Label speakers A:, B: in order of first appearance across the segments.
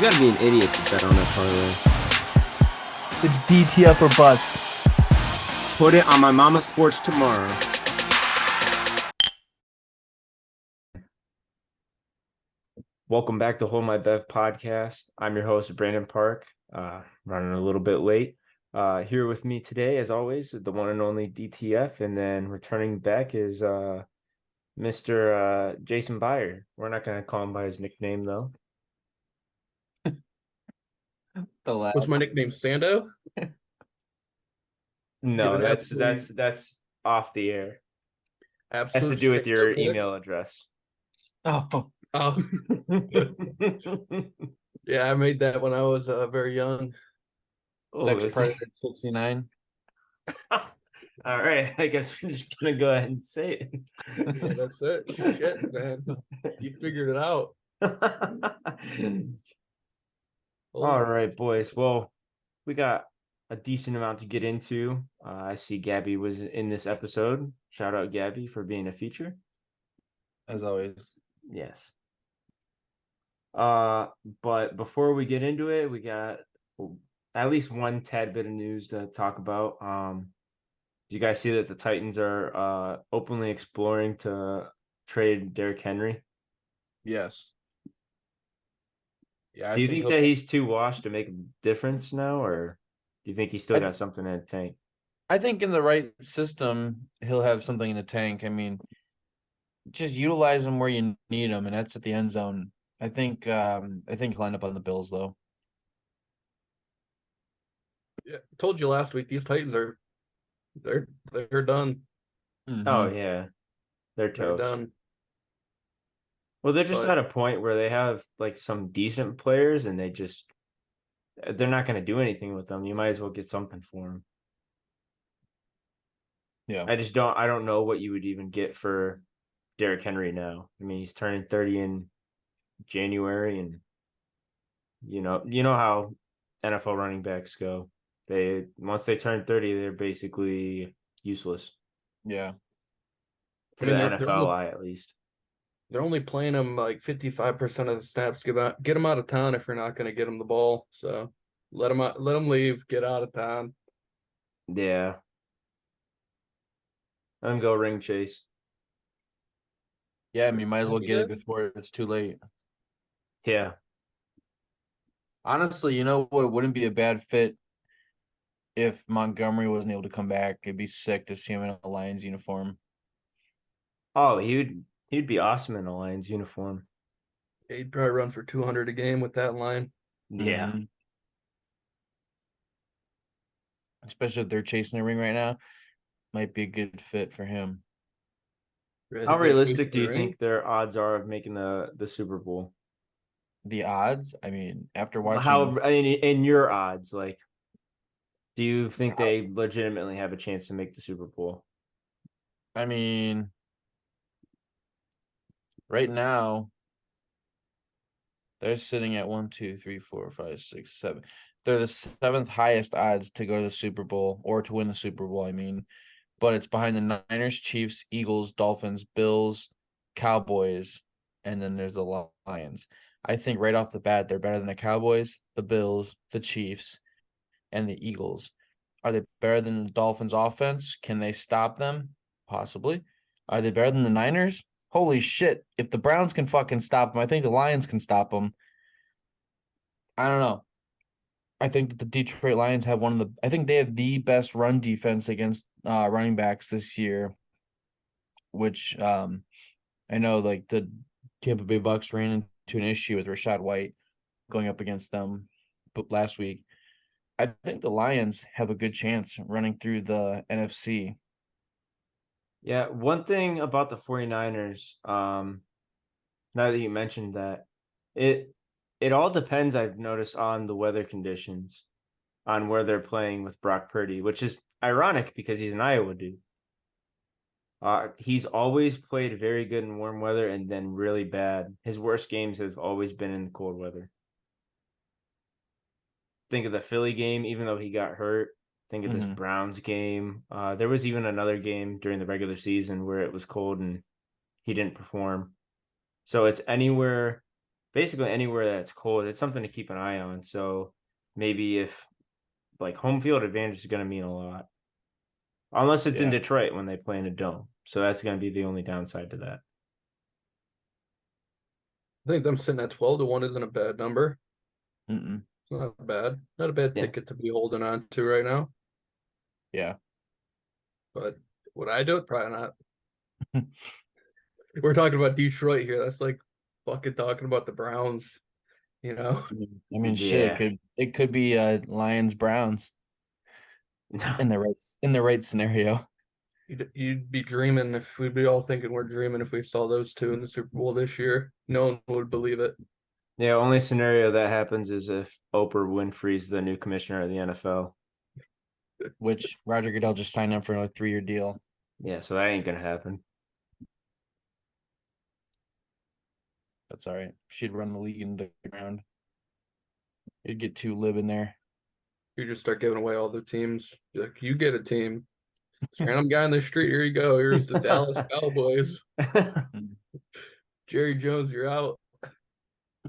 A: gotta be an idiot to bet on that parlay.
B: It's DTF or bust.
A: Put it on my mama's porch tomorrow. Welcome back to Hold My Bev podcast. I'm your host, Brandon Park, running a little bit late. Here with me today, as always, the one and only DTF, and then returning back is Mr. Jason Byer. We're not going to call him by his nickname, though.
C: What's my nickname? Sando?
A: No, that's off the air. Has to do with your email address.
B: Oh,
C: yeah, I made that when I was very young.
B: Sex Predator 69.
A: All right, I guess we're just gonna go ahead and say it.
C: Yeah, that's it. Shit, man. You figured it out.
A: All right, boys. Well, we got a decent amount to get into. I see Gabby was in this episode. Shout out Gabby for being a feature.
B: As always.
A: Yes. But before we get into it, we got at least one tad bit of news to talk about. Do you guys see that the Titans are openly exploring to trade Derrick Henry?
B: Yes. Yeah.
A: Do you think that he's too washed to make a difference now, or do you think he's still got something in the tank?
B: I think in the right system, he'll have something in the tank. I mean, just utilize him where you need him, and that's at the end zone. I think he'll end up on the Bills, though.
C: Yeah, I told you last week these Titans are they're done.
B: Mm-hmm.
A: Oh yeah, they're
C: done.
A: Well, they're just at a point where they have like some decent players, and they're not going to do anything with them. You might as well get something for them.
B: Yeah,
A: I don't know what you would even get for Derrick Henry now. I mean, he's turning 30 in January, and you know how NFL running backs go. Once they turn 30, they're basically useless.
B: Yeah.
A: To the NFL eye, at least.
C: They're only playing him like 55% of the snaps. Get him out of town if you're not going to get him the ball. So let him leave. Get out of town.
A: Yeah. Let him go ring chase.
B: Yeah, I mean, might as well get it before it's too late.
A: Yeah.
B: Honestly, you know what wouldn't be a bad fit if Montgomery wasn't able to come back? It'd be sick to see him in a Lions uniform.
A: Oh, he'd be awesome in a Lions uniform.
C: Yeah, he'd probably run for 200 a game with that line.
A: Yeah.
B: Mm-hmm. Especially if they're chasing a ring right now, might be a good fit for him.
A: How realistic do you think their odds are of making the Super Bowl?
B: The odds? I mean, after watching
A: in your odds, like, do you think they legitimately have a chance to make the Super Bowl?
B: I mean, right now, they're sitting at 1, 2, 3, 4, 5, 6, 7. They're the 7th highest odds to go to the Super Bowl or to win the Super Bowl, I mean. But it's behind the Niners, Chiefs, Eagles, Dolphins, Bills, Cowboys, and then there's the Lions. I think right off the bat, they're better than the Cowboys, the Bills, the Chiefs, and the Eagles. Are they better than the Dolphins' offense? Can they stop them? Possibly. Are they better than the Niners? Holy shit. If the Browns can fucking stop them, I think the Lions can stop them. I don't know. I think that the Detroit Lions have I think they have the best run defense against running backs this year, which I know like the Tampa Bay Bucks ran into an issue with Rashad White going up against them last week. I think the Lions have a good chance running through the NFC.
A: Yeah, one thing about the 49ers, now that you mentioned that, it all depends, I've noticed, on the weather conditions, on where they're playing with Brock Purdy, which is ironic because he's an Iowa dude. He's always played very good in warm weather and then really bad. His worst games have always been in cold weather. Think of the Philly game, even though he got hurt. Think of this Browns game. There was even another game during the regular season where it was cold and he didn't perform. So it's anywhere basically anywhere that's cold, it's something to keep an eye on. So maybe if like home field advantage is going to mean a lot, unless it's in
B: Yeah.
A: Detroit when they play in a dome. So that's going to be the only downside to that.
C: I think them sitting at 12-1 isn't a bad number.
B: Mm-mm.
C: It's not bad. Not a bad
A: Yeah.
C: ticket to be holding on to right now.
B: Yeah.
C: But would I do it? Probably not. We're talking about Detroit here. That's like fucking talking about the Browns, you know?
B: I mean, shit.
A: Yeah.
B: It could be Lions Browns
A: No.
B: in the right scenario.
C: You'd be dreaming if we'd be all thinking we're dreaming if we saw those two in the Super Bowl this year. No one would believe it.
A: Yeah, only scenario that happens is if Oprah Winfrey's the new commissioner of the NFL.
B: Which Roger Goodell just signed up for a 3-year deal.
A: Yeah, so that ain't gonna happen.
B: That's all right. She'd run the league into the ground. You'd get too lib in there.
C: You just start giving away all the teams. You're like, you get a team. This random guy on the street. Here you go. Here's the Dallas Cowboys. Jerry Jones, you're out.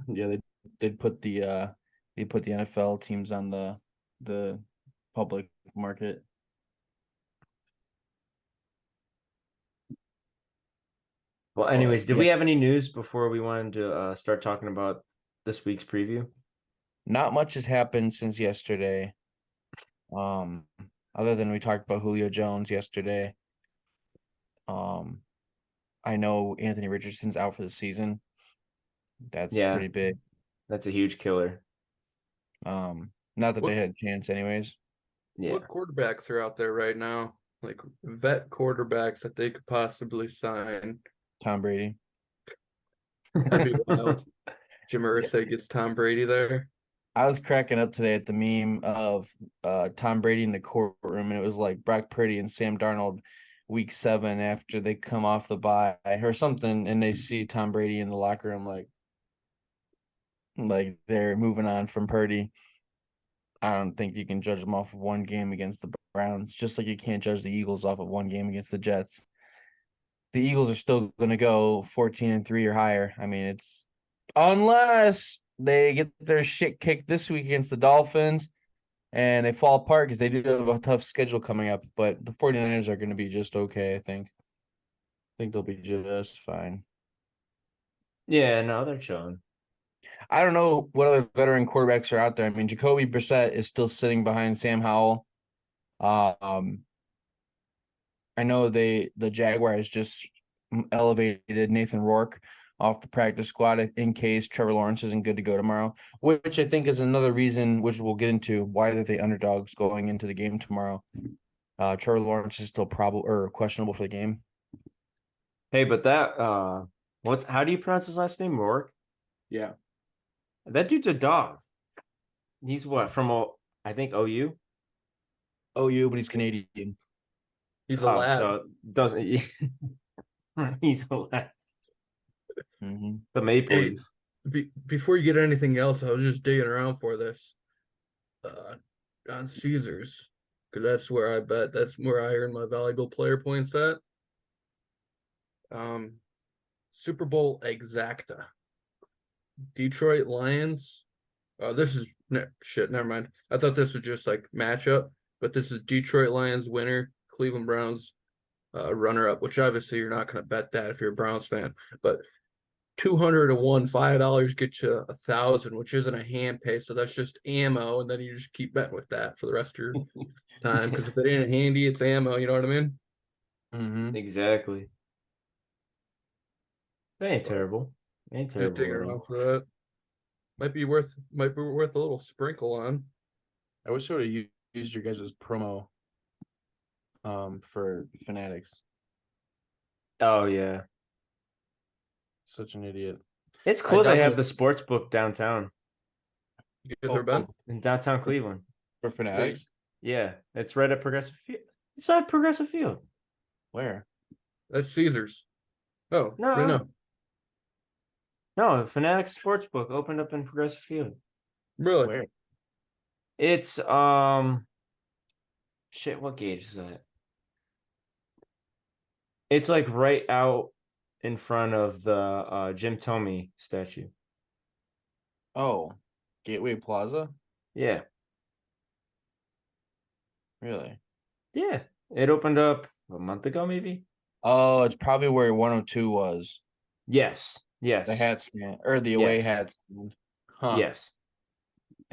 B: Yeah, they'd put the NFL teams on the public market.
A: Well, anyways, did
B: yeah.
A: we have any news before we wanted to start talking about this week's preview?
B: Not much has happened since yesterday. Other than we talked about Julio Jones yesterday. I know Anthony Richardson's out for the season. That's
A: Yeah,
B: pretty big.
A: that's a huge killer.
B: Not that
C: What-
B: they had a chance anyways.
A: Yeah.
C: What quarterbacks are out there right now? Like vet quarterbacks that they could possibly sign.
B: Tom Brady.
C: That'd be wild. Jim Irsay gets Tom Brady there.
B: I was cracking up today at the meme of Tom Brady in the courtroom, and it was like Brock Purdy and Sam Darnold week 7 after they come off the bye or something, and they see Tom Brady in the locker room like they're moving on from Purdy. I don't think you can judge them off of one game against the Browns, just like you can't judge the Eagles off of one game against the Jets. The Eagles are still going to go 14-3 or higher. I mean, it's unless they get their shit kicked this week against the Dolphins and they fall apart because they do have a tough schedule coming up. But the 49ers are going to be just okay, I think. I think they'll be just fine.
A: Yeah, no, they're chilling.
B: I don't know what other veteran quarterbacks are out there. I mean, Jacoby Brissett is still sitting behind Sam Howell. I know the Jaguars just elevated Nathan Rourke off the practice squad in case Trevor Lawrence isn't good to go tomorrow, which I think is another reason, which we'll get into, why they're the underdogs going into the game tomorrow. Trevor Lawrence is still probable or questionable for the game.
A: Hey, but that how do you pronounce his last name? Rourke?
B: Yeah.
A: That dude's a dog. He's what from I think OU.
B: OU, but he's Canadian.
C: He's a lad.
A: So doesn't he's a lad.
B: Mm-hmm.
A: The Maple
C: Hey,
A: Leaf.
C: before you get anything else, I was just digging around for this on Caesars because that's where I bet. That's where I earn my valuable player points at. Super Bowl exacta. Detroit Lions. This is shit. Never mind. I thought this was just like matchup, but this is Detroit Lions winner, Cleveland Browns runner up. Which obviously you're not going to bet that if you're a Browns fan, but 200 to 1, $5 get you 1,000, which isn't a hand pay, so that's just ammo, and then you just keep betting with that for the rest of your time. Because if it ain't handy, it's ammo. You know what I mean?
B: Mm-hmm.
A: Exactly. That ain't terrible. Ain't
C: Just
A: terrible
C: digging
A: at
C: around
A: all.
C: for that. Might be worth a little sprinkle on.
B: I wish I would have used your guys' promo for Fanatics.
A: Oh yeah.
B: Such an idiot.
A: It's cool they have
B: downloaded-
A: the sports book downtown
C: You guys ever been?
A: in downtown Cleveland.
B: For Fanatics?
A: Yeah, it's right at Progressive Field. It's not Progressive Field.
B: Where?
C: That's Caesars. Oh,
A: No. No, Fanatics Sportsbook opened up in Progressive Field.
C: Really?
B: Where?
A: It's shit, what gauge is that? It's like right out in front of the Jim Tomey statue.
B: Oh, Gateway Plaza?
A: Yeah.
B: Really?
A: Yeah. It opened up a month ago, maybe?
B: Oh, it's probably where 102 was.
A: Yes.
B: The
A: Yes.
B: hat stand or the away
A: Yes.
B: hat stand. Huh.
A: Yes.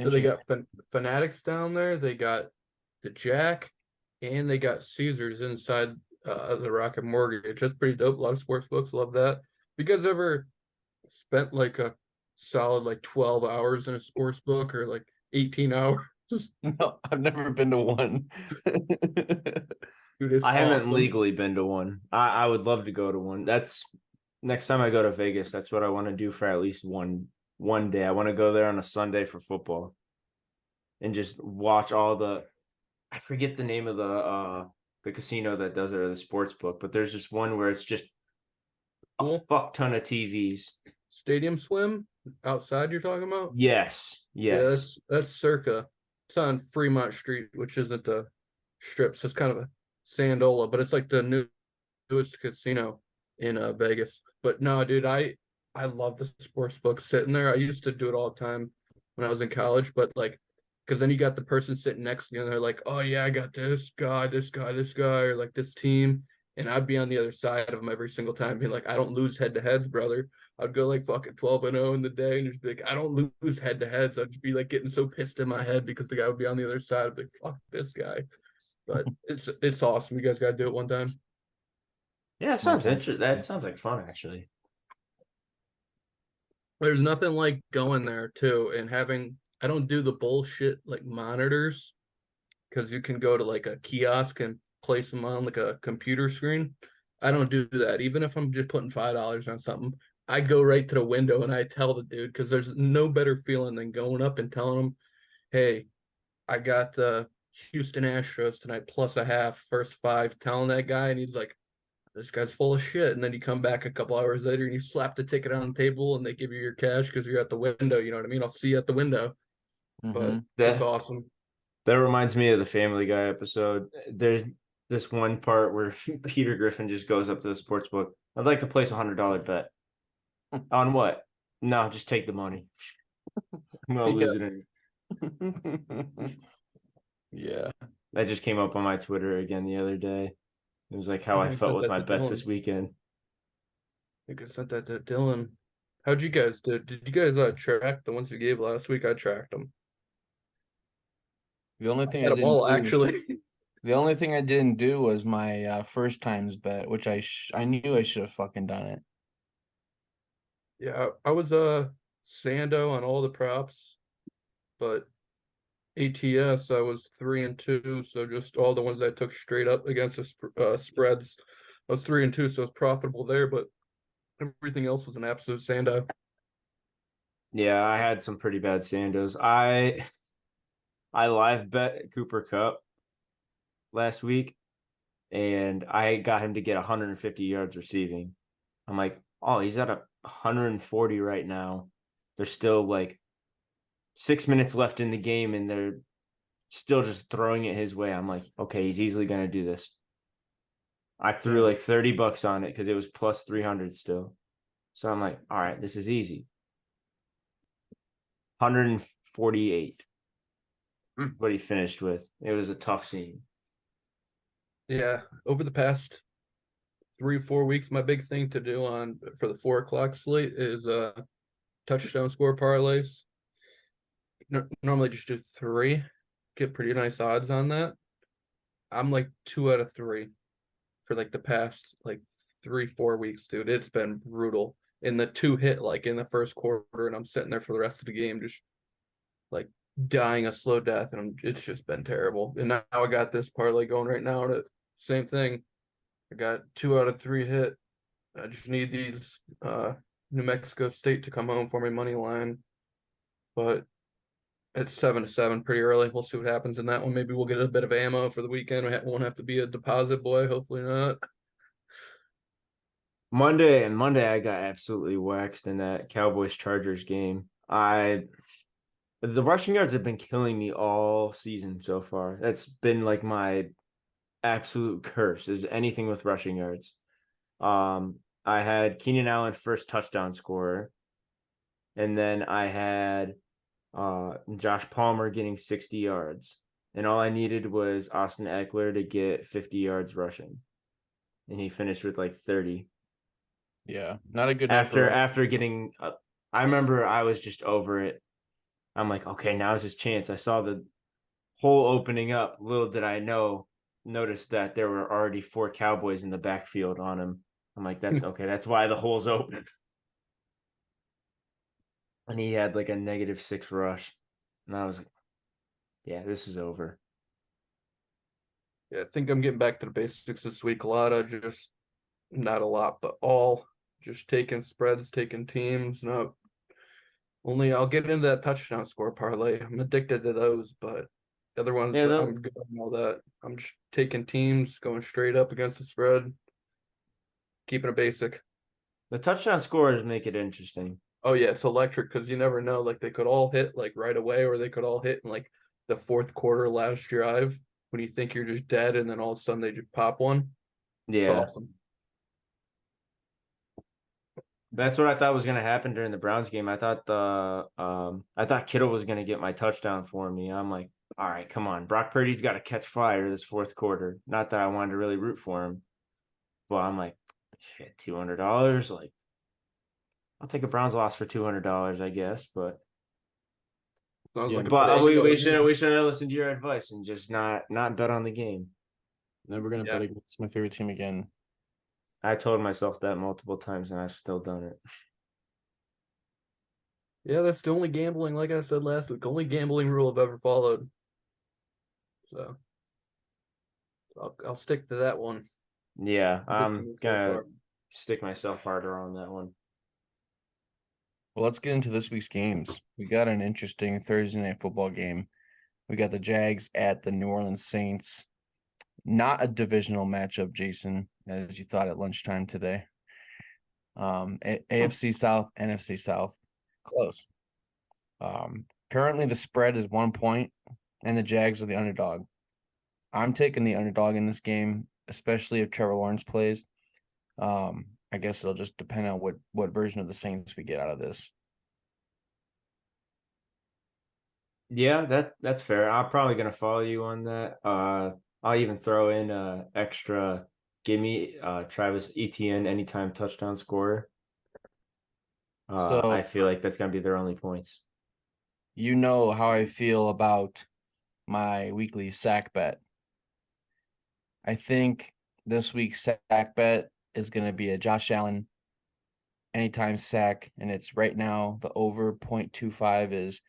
C: So they got
B: Interesting.
C: Fanatics down there. They got the Jack, and they got Caesars inside the Rocket Mortgage. That's pretty dope. A lot of sports books love that. You guys ever spent like a solid like 12 hours in a sports book or like 18 hours?
B: No, I've never been to one.
C: Dude, it's
A: I haven't
C: awesome.
A: legally been to one. I would love to go to one. That's next time I go to Vegas, that's what I want to do for at least one day. I want to go there on a Sunday for football and just watch all the I forget the name of the casino that does it or the sports book, but there's just one where it's just a
C: Cool.
A: fuck ton of TVs.
C: Stadium swim outside you're talking about?
A: Yes.
C: Yeah,
A: Yes.
C: that's Circa. It's on Fremont Street, which isn't the strip, so it's kind of a Sandola, but it's like the newest casino in Vegas. But no, dude, I love the sports book sitting there. I used to do it all the time when I was in college, but like, because then you got the person sitting next to you, and they're like, "Oh yeah, I got this guy, this guy, this guy," or like this team, and I'd be on the other side of them every single time, being like, "I don't lose head to heads, brother." I'd go like fucking 12-0 in the day, and just be like, "I don't lose head to heads." I'd just be like getting so pissed in my head because the guy would be on the other side. I'd be like, "Fuck this guy." But it's awesome. You guys got to do it one time.
A: Yeah, it
B: My
A: sounds
B: time.
A: interesting. That sounds like fun actually.
C: There's nothing like going there too and having. I don't do the bullshit like monitors because you can go to like a kiosk and place them on like a computer screen. I don't do that. Even if I'm just putting $5 on something, I go right to the window and I tell the dude because there's no better feeling than going up and telling him, "Hey, I got the Houston Astros tonight plus a half, first five," telling that guy, and he's like, "This guy's full of shit." And then you come back a couple hours later and you slap the ticket on the table and they give you your cash because you're at the window. You know what I mean? I'll see you at the window. But
B: Mm-hmm.
C: it's
A: That
C: awesome.
A: that reminds me of the Family Guy episode. There's this one part where Peter Griffin just goes up to the sports book. I'd like to place $100 bet. On what? No, just take the money. I'm gonna
B: Yeah.
A: lose it.
B: Yeah.
A: That just came up on my Twitter again the other day. It was like how
C: I
A: I
C: think I
A: felt
C: sent
A: with
C: that
A: my
C: to
A: bets
C: Dylan.
A: this weekend.
C: I think I sent that to Dylan. How'd you guys do? Did you guys track the ones you gave last week? I tracked them.
B: The only
C: I
B: thing I
C: had them
B: didn't
C: all
B: do
C: actually.
B: The only thing I didn't do was my first times bet, which I knew I should have fucking done it.
C: Yeah, I was Sando on all the props, but ATS I was 3-2, so just all the ones I took straight up against the spreads. I was 3-2, so it's profitable there, but everything else was an absolute Sando.
A: Yeah, I had some pretty bad Sandos. I live bet Cooper Cup last week and I got him to get 150 yards receiving. I'm like, oh, he's at 140 right now. There's still like 6 minutes left in the game, and they're still just throwing it his way. I'm like, okay, he's easily gonna do this. I threw
B: Damn.
A: like $30 on it because it was plus 300 still. So I'm like, all right, this is easy. 148. What he finished with. It was a tough scene.
C: Yeah, over the past 3 4 weeks, my big thing to do on for the 4 o'clock slate is touchdown score parlays. Normally just do three, get pretty nice odds on that. I'm like 2 out of 3 for like the past like 3 4 weeks, dude. It's been brutal. And the two hit like in the first quarter, and I'm sitting there for the rest of the game, just like dying a slow death, and it's just been terrible. And now I got this parlay going right now, and same thing. I got 2 out of 3 hit. I just need these New Mexico State to come home for me money line, but it's 7-7 pretty early. We'll see what happens in that one. Maybe we'll get a bit of ammo for the weekend. We won't have to be a deposit boy. Hopefully not.
A: Monday I got absolutely waxed in that Cowboys Chargers game. The rushing yards have been killing me all season so far. That's been like my absolute curse is anything with rushing yards. I had Keenan Allen first touchdown scorer. and then I had Josh Palmer getting 60 yards. And all I needed was Austin Eckler to get 50 yards rushing. And he finished with like 30.
B: Yeah, not a good night for Russ.
A: After getting I remember I was just over it. I'm like, okay, now's his chance. I saw the hole opening up. Little did I notice that there were already 4 Cowboys in the backfield on him. I'm like, that's okay. That's why the hole's open. And he had like a -6 rush. And I was like, yeah, this is over.
C: Yeah, I think I'm getting back to the basics this week. A lot of just not a lot, but all just taking spreads, taking teams. No, only I'll get into that touchdown score parlay. I'm addicted to those, but the other ones
A: Yeah,
C: I'm good on all that. I'm just taking teams, going straight up against the spread, keeping it basic.
A: the touchdown scores make it interesting.
C: Oh yeah, it's electric because you never know. Like they could all hit like right away, or they could all hit in like the fourth quarter last drive when you think you're just dead, and then all of a sudden they just pop one. It's
A: Yeah.
C: awesome.
A: That's what I thought was gonna happen during the Browns game. I thought Kittle was gonna get my touchdown for me. I'm like, all right, come on. Brock Purdy's gotta catch fire this fourth quarter. Not that I wanted to really root for him. But I'm like, shit, $200. Like, I'll take a Browns loss for $200, I guess. But
C: Sounds
B: Yeah,
C: like a
A: but
C: bet.
A: we should have listened to your advice and just not bet on the game.
B: never gonna
C: Yeah.
B: bet against my favorite team again.
A: I told myself that multiple times and I've still done it.
C: Yeah, that's the only gambling, like I said last week, only gambling rule I've ever followed. So I'll stick to that one.
A: Yeah,
C: Good
A: I'm
C: team so
A: gonna
C: far.
A: stick myself harder on that one.
B: Well, let's get into this week's games. We got an interesting Thursday night football game. We got the Jags at the New Orleans Saints. Not a divisional matchup, Jason, as you thought at lunchtime today. AFC South, NFC South, close. Currently the spread is 1 point, and the Jags are the underdog. I'm taking the underdog in this game, especially if Trevor Lawrence plays. I guess it'll just depend on what version of the Saints we get out of this.
A: Yeah, that's fair. I'm probably gonna follow you on that. I'll even throw in extra gimme Travis Etienne anytime touchdown scorer.
B: So
A: I feel like that's gonna be their only points.
B: you know how I feel about my weekly sack bet. I think this week's sack bet is going to be a Josh Allen anytime sack, and it's right now the over 0.25 is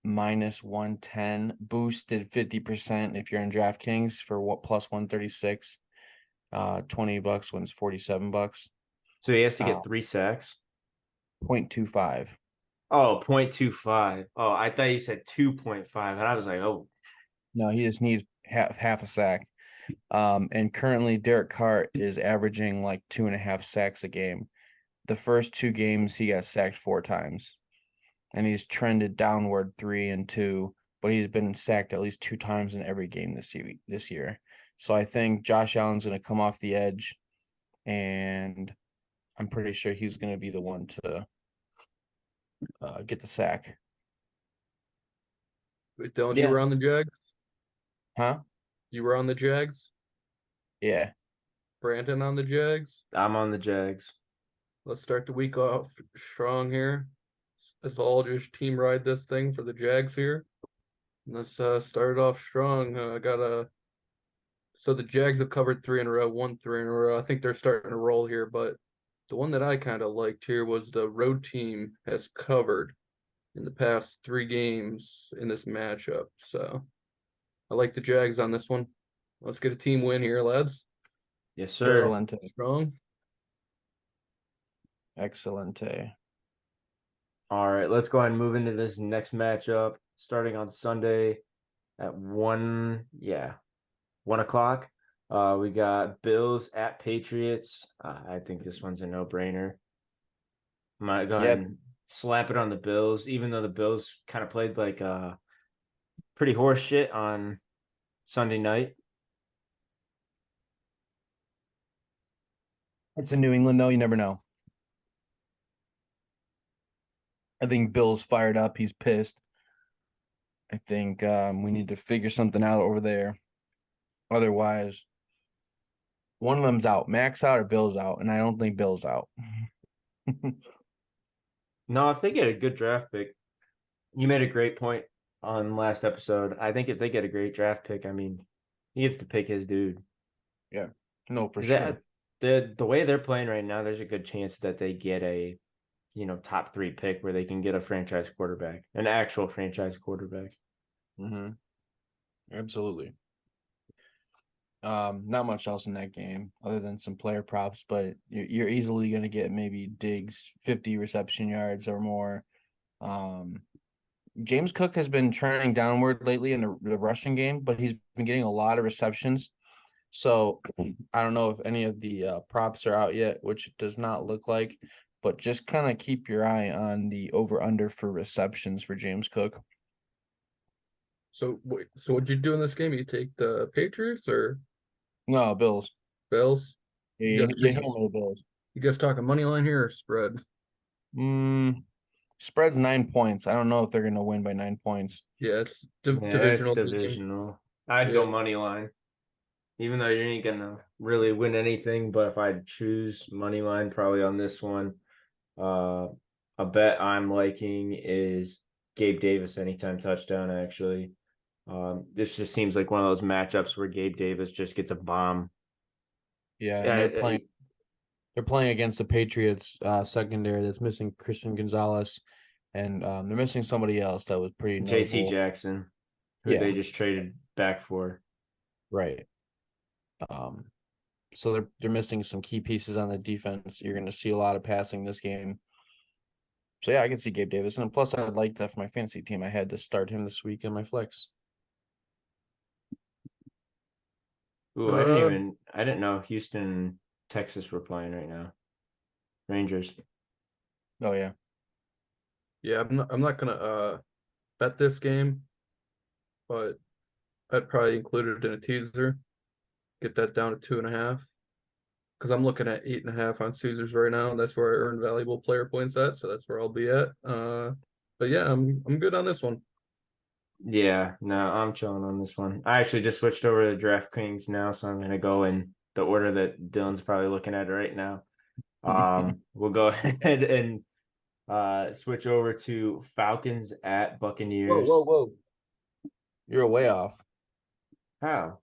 B: -110, boosted 50% if you're in DraftKings for what plus 136. $20 wins $47.
A: So he has to get 3 sacks.
B: 0.25.
A: Oh, 0.25. Oh, I thought you said 2.5, and I was like, oh,
B: No, he just needs half a sack. And currently Derek Carr is averaging like 2.5 sacks a game. The first 2 games he got sacked 4 times, and he's trended downward 3 and 2, but he's been sacked at least 2 times in every game this year. So I think Josh Allen's going to come off the edge, and I'm pretty sure he's going to be the one to get the sack.
C: Wait, don't you
A: yeah.
C: were on the Jags?
B: Huh?
C: You were on the Jags?
B: Yeah.
C: Brandon on the Jags?
A: I'm on the Jags.
C: Let's start the week off strong here. Let's all just team ride this thing for the Jags here. Let's start off strong. So the Jags have covered 3 in a row, won 3 in a row. I think they're starting to roll here, but the one that I kind of liked here was the road team has covered in the past 3 games in this matchup. So I like the Jags on this one. Let's get a team win here, lads.
A: Yes, sir.
B: Excelente.
C: Strong.
B: Excelente.
A: All right, let's go ahead and move into this next matchup starting on Sunday at 1 o'clock. We got Bills at Patriots. I think this one's a no-brainer. Might go ahead and slap it on the Bills, even though the Bills kind of played like pretty horse shit on Sunday night.
B: It's in New England, though. You never know. I think Bill's fired up. He's pissed. I think we need to figure something out over there. Otherwise, one of them's out. Mac's out or Bill's out, and I don't think Bill's out.
A: No, if they get a good draft pick, you made a great point on last episode. I think if they get a great draft pick, I mean, he gets to pick his dude.
B: Yeah, no, for
A: 'Cause
B: sure.
A: the way they're playing right now, there's a good chance that they get a top 3 pick where they can get a franchise quarterback, an actual franchise quarterback.
B: Mm-hmm. Absolutely. Not much else in that game other than some player props, but you're easily going to get maybe Diggs 50 reception yards or more. James Cook has been trending downward lately in the rushing game, but he's been getting a lot of receptions. So I don't know if any of the props are out yet, which it does not look like, but just kind of keep your eye on the over-under for receptions for James Cook.
C: So what'd you do in this game? You take the Patriots or
B: No, Bills.
C: Bills?
B: Yeah, you handle the Bills.
C: You guys talking money line here or spread?
B: Spread's 9 points. I don't know if they're going to win by 9 points.
C: Yeah, it's
A: Yeah, it's
C: divisional game.
A: divisional. I'd
C: Yeah.
A: go money line, even though you ain't gonna really win anything. But if I'd choose money line, probably on this one, a bet I'm liking is Gabe Davis anytime touchdown. Actually, this just seems like one of those matchups where Gabe Davis just gets a bomb.
B: Yeah, and
A: Yeah,
B: they're playing against the Patriots secondary that's missing Christian Gonzalez, and they're missing somebody else that was pretty
A: J.C.
B: notable.
A: Jackson, who
B: Yeah,
A: they just traded back for.
B: right. So they're missing some key pieces on the defense. You're going to see a lot of passing this game. So yeah, I can see Gabe Davis, and plus I like that for my fantasy team. I had to start him this week in my flex.
A: Ooh, I didn't know Houston and Texas were playing right now. Rangers.
B: Oh yeah,
C: Yeah, I'm not gonna bet this game, but I'd probably include it in a teaser. Get that down to 2.5. Because I'm looking at 8.5 on Caesars right now, and that's where I earn valuable player points at, so that's where I'll be at. But yeah, I'm good on this one.
A: Yeah, no, I'm chilling on this one. I actually just switched over to DraftKings now, so I'm gonna go in the order that Dylan's probably looking at right now. We'll go ahead and switch over to Falcons at Buccaneers.
B: whoa! You're way off.
A: How?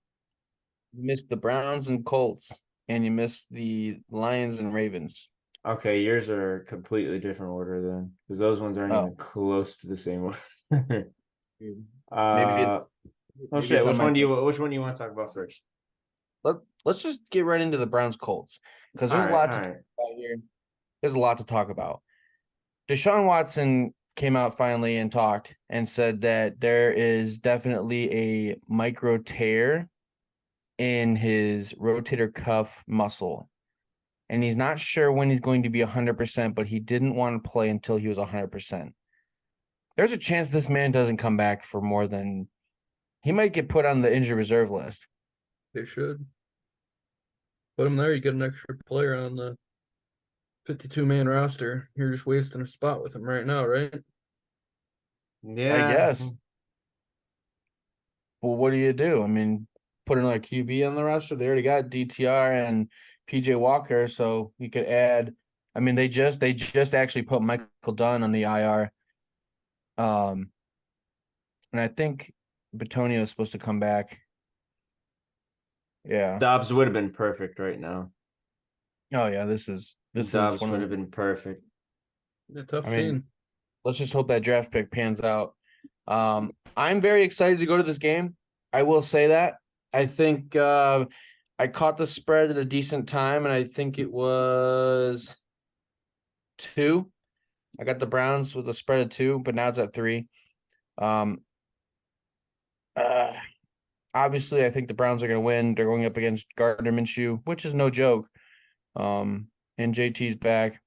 B: You missed the Browns and Colts, and you missed the Lions and Ravens.
A: Okay, yours are completely different order then, because those ones aren't
B: Oh,
A: even close to the same order.
B: maybe
A: Oh
B: maybe
A: shit,
B: it's on my.
A: which one do you want to talk about first?
B: Let's just get right into the Browns Colts because there's a lot to talk about here. There's a lot to talk about. Deshaun Watson came out finally and talked and said that there is definitely a micro tear in his rotator cuff muscle. And he's not sure when he's going to be 100%, but he didn't want to play until he was 100%. There's a chance this man doesn't come back for more than he might get put on the injured reserve list.
C: They should put him there. You get an extra player on the 52-man roster. You're just wasting a spot with him right now, right?
A: Yeah,
B: I guess. Well, what do you do? I mean, put another QB on the roster. They already got DTR and PJ Walker, so you could add. I mean, they just actually put Michael Dunn on the IR. And I think Batonio is supposed to come back. Yeah.
A: Dobbs would have been perfect right now.
B: Oh yeah, this is
A: Dobbs
B: one of
A: would
B: those.
A: have been perfect.
C: Yeah, tough
B: I mean,
C: scene.
B: let's just hope that draft pick pans out. I'm very excited to go to this game. I will say that. I think I caught the spread at a decent time, and I think it was 2. I got the Browns with a spread of 2, but now it's at 3. Obviously, I think the Browns are going to win. They're going up against Gardner Minshew, which is no joke. And JT's back.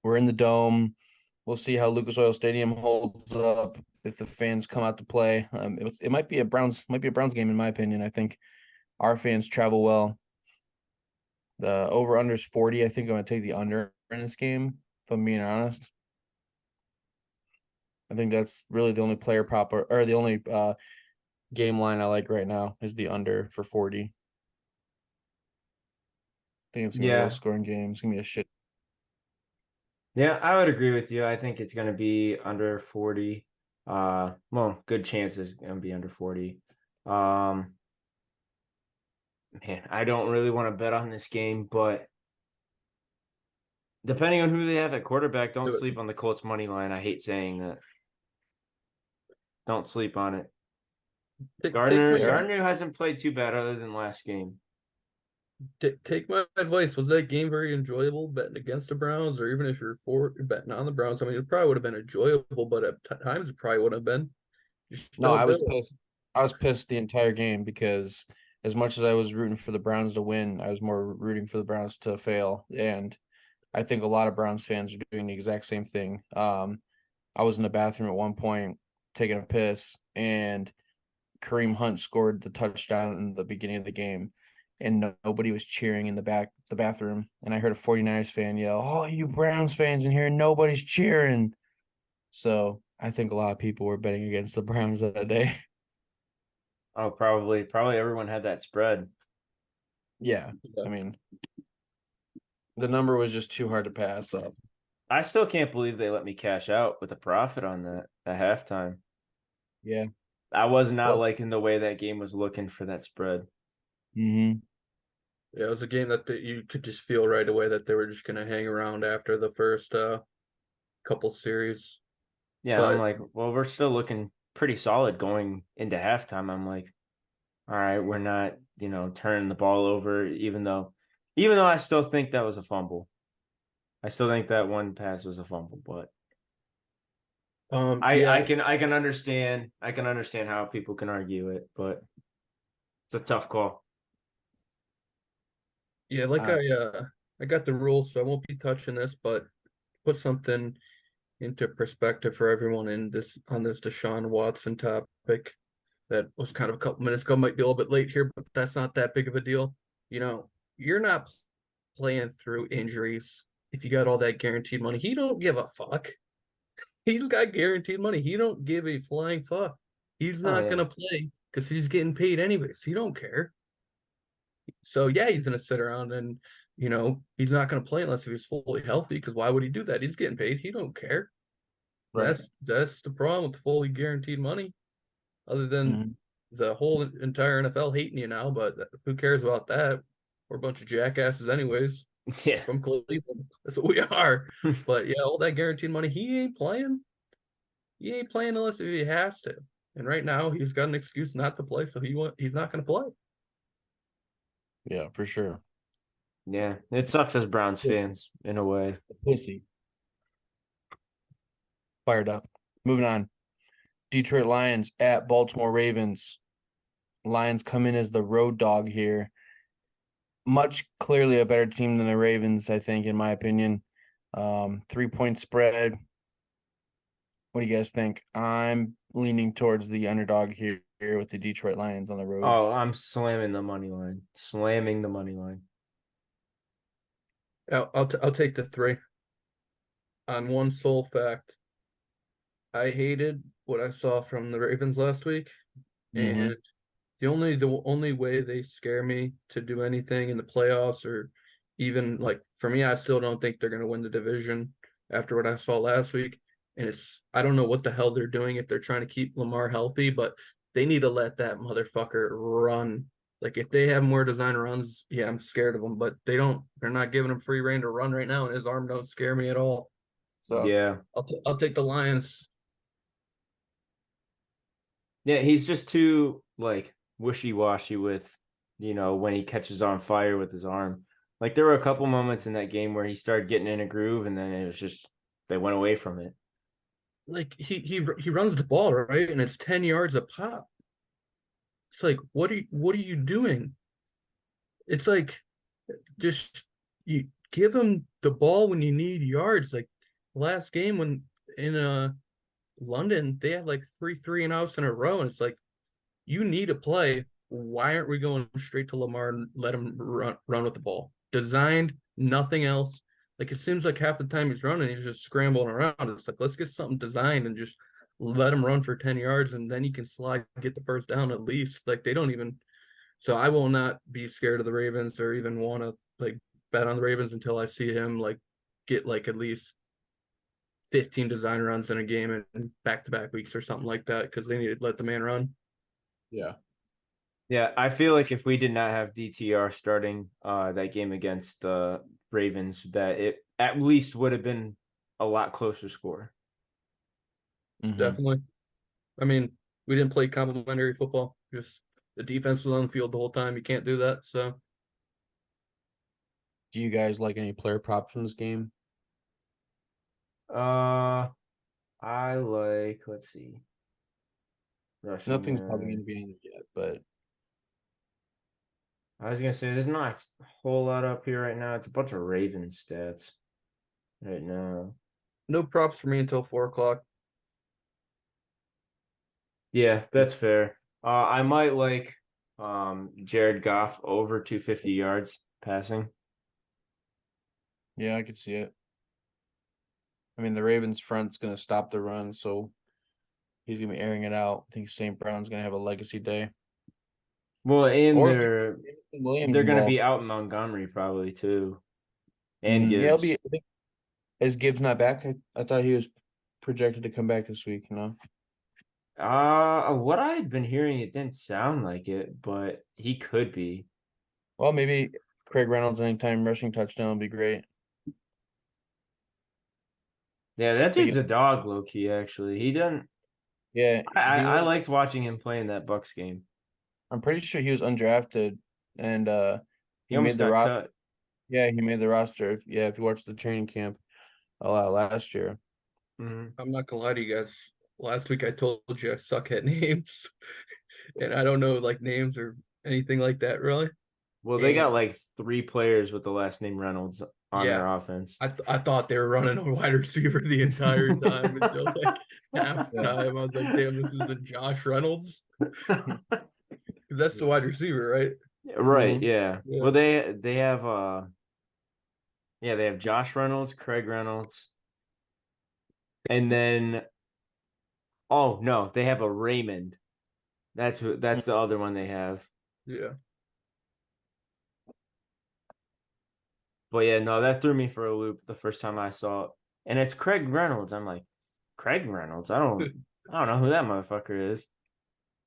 B: We're in the dome. We'll see how Lucas Oil Stadium holds up if the fans come out to play. It might be a Browns game in my opinion. I think our fans travel well. The over under is 40. I think I'm going to take the under in this game, if I'm being honest. I think that's really the only player prop or the only game line I like right now is the under for 40. I think it's gonna be a low
A: Yeah.
B: scoring game. It's gonna be a shit.
A: Yeah, I would agree with you. I think it's going to be under 40. Well, good chance it's going to be under 40. Um, man, I don't really want to bet on this game, but depending on who they have at quarterback, don't
C: Do it.
A: sleep on the Colts money line. I hate saying that. Don't sleep on it.
C: Take my
A: Gardner hasn't played too bad other than last game.
C: take my advice. Was that game very enjoyable betting against the Browns, or even if you're betting on the Browns? I mean, it probably would have been enjoyable, but at times it probably would have been. Just
B: No,
C: don't
B: I
C: do
B: was
C: it.
B: pissed. I was pissed the entire game because as much as I was rooting for the Browns to win, I was more rooting for the Browns to fail. And I think a lot of Browns fans are doing the exact same thing. I was in the bathroom at one point taking a piss, and Kareem Hunt scored the touchdown in the beginning of the game, and nobody was cheering in the bathroom. And I heard a 49ers fan yell, "Oh, you Browns fans in here, nobody's cheering." So I think a lot of people were betting against the Browns that day.
A: Oh, probably everyone had that spread.
B: Yeah. I mean, the number was just too hard to pass up.
A: I still can't believe they let me cash out with a profit on that at halftime.
B: Yeah.
A: I was not
C: Well,
A: liking the way that game was looking for that spread.
B: Mm-hmm.
C: yeah, it was a game that you could just feel right away that they were just going to hang around after the first couple series.
A: Yeah, I'm
C: But
A: like, well, we're still looking pretty solid going into halftime. I'm like, all right, we're not, turning the ball over, even though I still think that was a fumble. I still think that one pass was a fumble, but I
C: yeah,
A: can understand how people can argue it, but it's a tough call.
C: yeah, like
A: Uh,
C: I got the rules, so I won't be touching this, but put something into perspective for everyone in this on this Deshaun Watson topic that was kind of a couple minutes ago. Might be a little bit late here, but that's not that big of a deal. You're not playing through injuries if you got all that guaranteed money. He don't give a fuck. He's got guaranteed money. He don't give a flying fuck. He's
A: oh
C: not
A: yeah,
C: gonna play because he's getting paid anyways. He don't care. So yeah, he's gonna sit around and he's not gonna play unless he's fully healthy. Because why would he do that? He's getting paid. He don't care. And
B: Right.
C: that's the problem with the fully guaranteed money. Other than
B: Mm-hmm.
C: the whole entire NFL hating you now, but who cares about that? We're a bunch of jackasses anyways
A: yeah.
C: from Cleveland. That's what we are. But yeah, all that guaranteed money, he ain't playing. He ain't playing unless he has to. And right now, he's got an excuse not to play, so he's not going to play.
B: Yeah, for sure.
A: Yeah, it sucks as Browns
B: Pussy.
A: fans in a way.
B: Pussy. Fired up. Moving on. Detroit Lions at Baltimore Ravens. Lions come in as the road dog here. Much clearly a better team than the Ravens, I think, in my opinion. 3-point spread. What do you guys think? I'm leaning towards the underdog here with the Detroit Lions on the road.
A: Oh, I'm slamming the money line. Slamming the money line.
C: I'll take the 3 on one sole fact. I hated what I saw from the Ravens last week,
B: Mm-hmm.
C: and the only way they scare me to do anything in the playoffs, or even like for me, I still don't think they're going to win the division after what I saw last week. And I don't know what the hell they're doing if they're trying to keep Lamar healthy, but they need to let that motherfucker run. Like if they have more design runs, yeah, I'm scared of them, but they don't. They're not giving him free reign to run right now, and his arm don't scare me at all. So
A: Yeah.
C: I'll take the Lions.
A: Yeah, he's just too like wishy-washy with, when he catches on fire with his arm. Like there were a couple moments in that game where he started getting in a groove and then it was just they went away from it.
C: Like he runs the ball right, and it's 10 yards a pop. It's like what are you doing? It's like just you give them the ball when you need yards. Like last game when in London they had like three and outs in a row, and it's like you need to play. Why aren't we going straight to Lamar and let him run with the ball? Designed, nothing else. Like it seems like half the time he's running, he's just scrambling around. It's like let's get something designed and just let them run for 10 yards, and then you can slide, get the first down at least. Like they don't even. So I will not be scared of the Ravens or even want to like bet on the Ravens until I see him like get like at least 15 design runs in a game and back-to-back weeks or something like that because they need to let the man run.
B: Yeah.
A: Yeah, I feel like if we did not have DTR starting that game against the Ravens, that it at least would have been a lot closer score.
B: Mhm.
C: Definitely. I mean, we didn't play complimentary football. Just the defense was on the field the whole time. You can't do that. So
B: Do you guys like any player props from this game?
A: I like, let's see, rushing
B: Nothing's probably
A: yards.
B: gonna be in it yet, but
A: I was gonna say there's not a whole lot up here right now. It's a bunch of Ravens stats right now.
C: no props for me until 4 o'clock.
A: Yeah, that's fair. I might like Jared Goff over 250 yards passing.
B: yeah, I could see it. I mean, the Ravens front's gonna stop the run, so he's gonna be airing it out. I think St. Brown's gonna have a legacy day.
A: Well, and
B: Or
A: they're
B: Williams
A: they're gonna
B: involved.
A: be out in Montgomery probably too. And
B: Yeah, it'll
A: Gibbs.
B: be. I think, is Gibbs not back? I thought he was projected to come back this week.
A: What I had been hearing, it didn't sound like it, but he could be.
B: Well, maybe Craig Reynolds anytime rushing touchdown would be great.
A: Yeah, that
B: But
A: dude's a dog, low key. Actually, he doesn't.
B: yeah,
A: I liked watching him play in that Bucks game.
B: I'm pretty sure he was undrafted, and
A: He
B: he
A: almost
B: made the
A: got
B: roster.
A: cut.
B: Yeah, he made the roster. Yeah, if you watched the training camp a lot last year.
A: Mhm.
C: I'm not gonna lie to you guys. Last week I told you I suck at names, and I don't know like names or anything like that really.
A: Well, they
C: And
A: got like 3 players with the last name Reynolds on
C: yeah,
A: their offense.
C: I thought they were running a wide receiver the entire time until like
B: Yeah.
C: halftime. I was like, damn, this is a Josh Reynolds. That's the wide receiver, right?
A: Right,
B: Mhm.
A: yeah.
C: Yeah.
A: Well, they have yeah, they have Josh Reynolds, Craig Reynolds, and then oh no, they have a Raymond. That's the other one they have.
C: Yeah.
A: But yeah, no, that threw me for a loop the first time I saw it. And it's Craig Reynolds. I'm like, Craig Reynolds? I don't know who that motherfucker is.